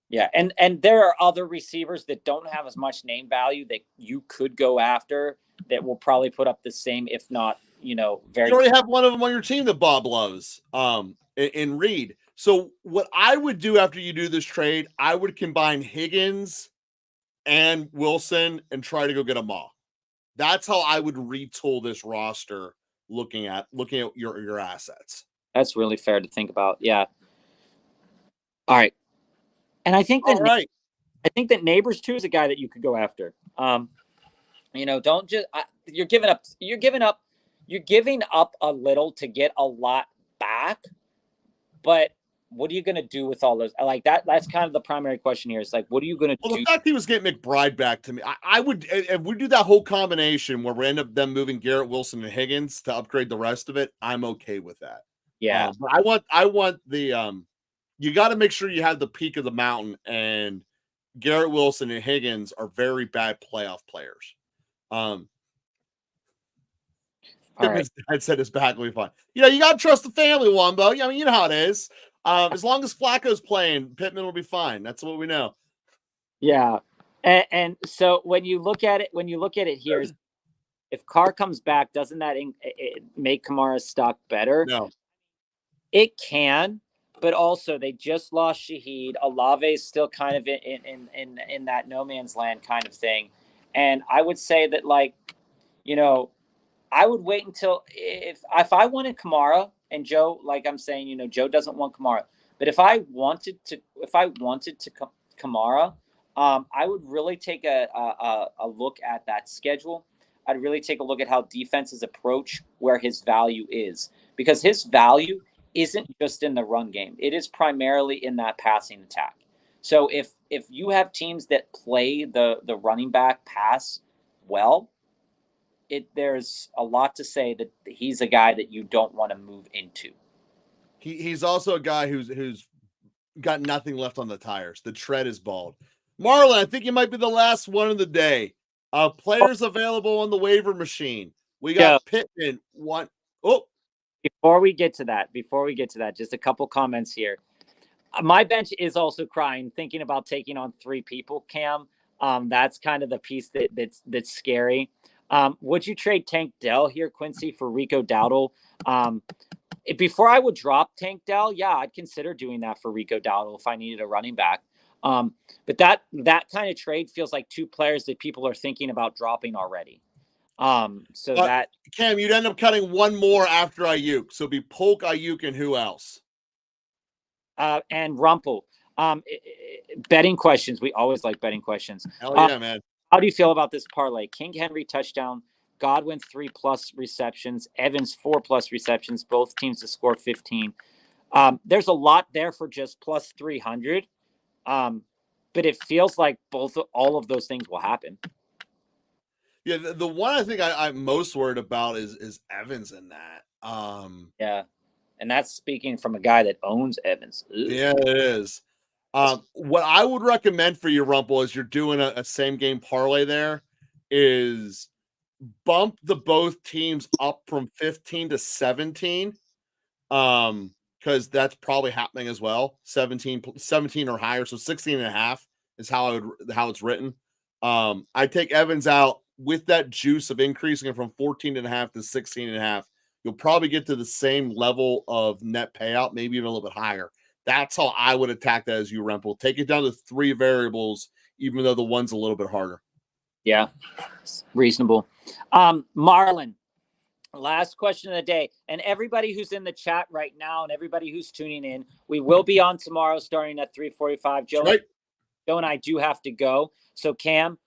Yeah, and there are other receivers that don't have as much name value that you could go after that will probably put up the same, if not, very. You already have one of them on your team that Bob loves, in Reed. So what I would do after you do this trade, I would combine Higgins and Wilson and try to go get a Ma. That's how I would retool this roster, looking at your assets. That's really fair to think about. Yeah. All right. And I think that I think that Neighbors too is a guy that you could go after. Don't just you're giving up a little to get a lot back, but what are you going to do with all those? Like that's kind of the primary question here. Is like, what are you going to do? Well, the fact he was getting McBride back to me, I would, if we do that whole combination where we end up them moving Garrett Wilson and Higgins to upgrade the rest of it, I'm okay with that. Yeah. But I want the, you got to make sure you have the peak of the mountain, and Garrett Wilson and Higgins are very bad playoff players. His dad said his back will be fine. You got to trust the family, Wombo. I mean, you know how it is. As long as Flacco's playing, Pittman will be fine. That's what we know. Yeah. And so when you look at it here, if Carr comes back, doesn't that make Kamara's stock better? No. It can, but also they just lost Shaheed. Olave's still kind of in that no man's land kind of thing. And I would say that, like, I would wait until if I wanted Kamara, and Joe, like I'm saying, Joe doesn't want Kamara. But if I wanted to Kamara, I would really take a look at that schedule. I'd really take a look at how defenses approach where his value is, because his value isn't just in the run game. It is primarily in that passing attack. So if you have teams that play the running back pass well, there's a lot to say that he's a guy that you don't want to move into. He's also a guy who's got nothing left on the tires. The tread is bald. Marlon, I think you might be the last one of the day. Players available on the waiver machine. We got Pittman. One. Oh, before we get to that, just a couple comments here. My bench is also crying, thinking about taking on 3 people, Cam. That's kind of the piece that's scary. Would you trade Tank Dell here, Quincy, for Rico Dowdle? Before I would drop Tank Dell, yeah, I'd consider doing that for Rico Dowdle if I needed a running back. But that kind of trade feels like 2 players that people are thinking about dropping already. That Cam, you'd end up cutting one more after Ayuk. So it'd be Polk, Ayuk, and who else? And Rumpel. Betting questions. We always like betting questions. Hell yeah, man. How do you feel about this parlay? King Henry touchdown, Godwin 3+ receptions, Evans 4+ receptions, both teams to score 15. There's a lot there for just plus 300. But it feels like all of those things will happen. Yeah, the one I think I'm most worried about is Evans in that. Yeah, and that's speaking from a guy that owns Evans. Ugh. Yeah, it is. What I would recommend for you, Rumpel, is you're doing a same game parlay there, is bump the both teams up from 15 to 17. Because that's probably happening as well. 17 or higher. So 16 and a half is how it's written. I take Evans out with that juice of increasing it from 14 and a half to 16 and a half. You'll probably get to the same level of net payout, maybe even a little bit higher. That's how I would attack that as you, Rempel. Take it down to 3 variables, even though the one's a little bit harder. Yeah, reasonable. Marlon, last question of the day. And everybody who's in the chat right now and everybody who's tuning in, we will be on tomorrow starting at 3:45. Joe and I do have to go. So, Cam,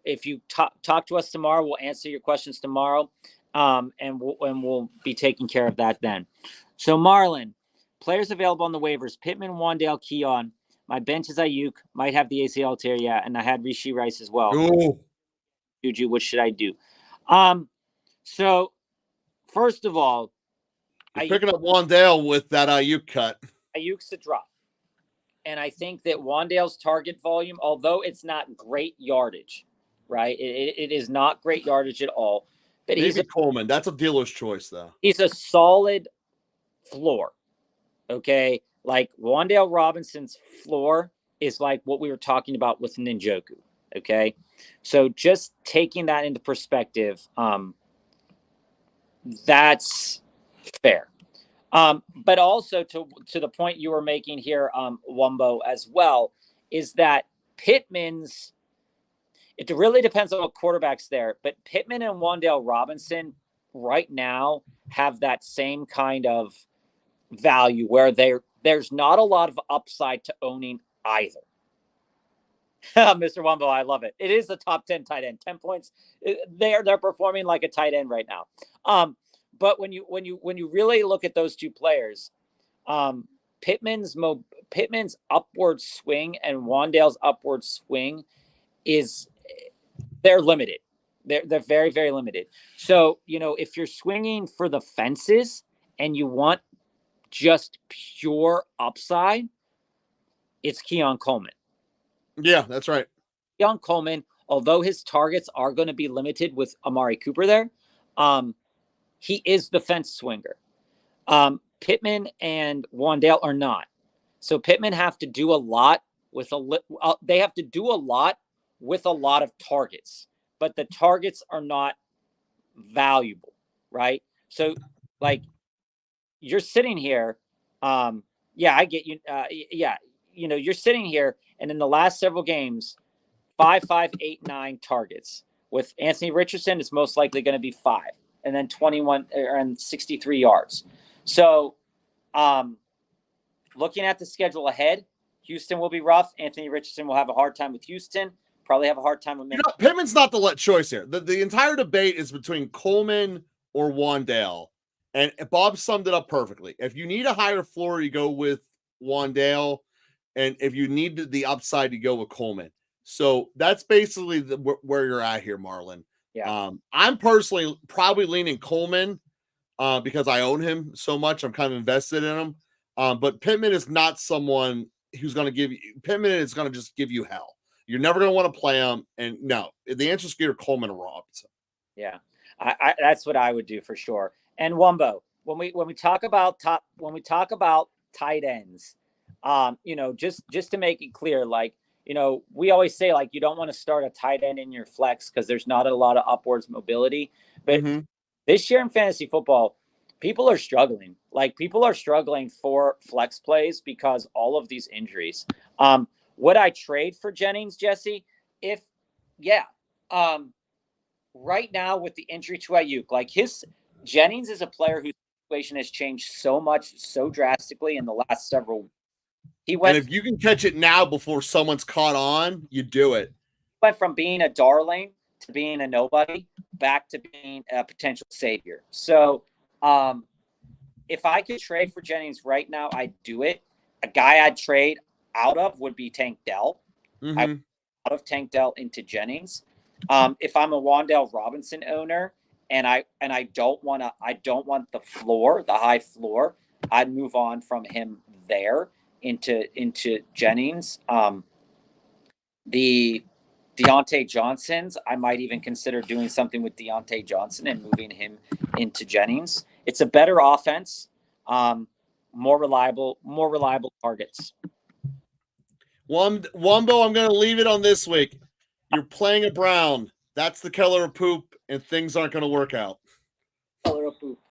if you talk to us tomorrow, we'll answer your questions tomorrow, and we'll be taking care of that then. So, Marlon, players available on the waivers: Pittman, Wandale, Keon. My bench is Ayuk. Might have the ACL tear, yeah, and I had Rishi Rice as well. Ooh. Juju, what should I do? So first of all, you're picking up Wandale with that Ayuk cut. Ayuk's a drop. And I think that Wandale's target volume, although it's not great yardage, right? It is not great yardage at all. But maybe Coleman. That's a dealer's choice, though. He's a solid floor. Okay. Like Wandale Robinson's floor is like what we were talking about with Njoku. Okay. So just taking that into perspective, that's fair. But also to the point you were making here, Wumbo, as well, is that Pittman's, it really depends on what quarterback's there, but Pittman and Wandale Robinson right now have that same kind of value where there's not a lot of upside to owning either. Mr. Wumbo, I love it. It is a top 10 tight end. 10 points. They're performing like a tight end right now. But when you really look at those 2 players, Pittman's upward swing and Wandale's upward swing they're limited. They're very, very limited. So, if you're swinging for the fences and you want just pure upside, it's Keon Coleman. Yeah, that's right. Keon Coleman, although his targets are going to be limited with Amari Cooper there, he is the fence swinger. Pittman and Wandale are not. So Pittman have to do a lot with they have to do a lot with a lot of targets, but the targets are not valuable, right? So like you're sitting here, yeah, I get you. Yeah, you're sitting here, and in the last several games, 5, 5, 8, 9 targets. With Anthony Richardson, it's most likely going to be 5, and then 21 and 63 yards. So, looking at the schedule ahead, Houston will be rough. Anthony Richardson will have a hard time with Houston. Probably have a hard time with Minnesota. Pittman's not the choice here. The entire debate is between Coleman or Wan'Dale, and Bob summed it up perfectly. If you need a higher floor, you go with Wan'Dale, and if you need the upside, you go with Coleman. So that's basically where you're at here, Marlon. Yeah. I'm personally probably leaning Coleman because I own him so much. I'm kind of invested in him. But Pittman is not someone who's going to give you – Pittman is going to just give you hell. You're never going to want to play him. And no, the answer is either Coleman or Robinson. Yeah, I that's what I would do for sure. And Wumbo, when we talk about tight ends, just to make it clear, like, we always say, like, you don't want to start a tight end in your flex because there's not a lot of upwards mobility. But this year in fantasy football, people are struggling. Like, people are struggling for flex plays because all of these injuries. Would I trade for Jennings, Jesse? Right now with the injury to Ayuk, like Jennings is a player whose situation has changed so much, so drastically in the last several weeks. And if you can catch it now before someone's caught on, you do it. Went from being a darling to being a nobody back to being a potential savior. So if I could trade for Jennings right now, I'd do it. A guy I'd trade out of would be Tank Dell. Out of Tank Dell into Jennings. If I'm a Wan'Dale Robinson owner and I don't want the floor, the high floor, I'd move on from him there into Jennings. The Deontay Johnsons, I might even consider doing something with Deontay Johnson and moving him into Jennings. It's a better offense, more reliable targets. Wumbo, I'm going to leave it on this week. You're playing a Brown. That's the color of poop, and things aren't going to work out. Color of poop.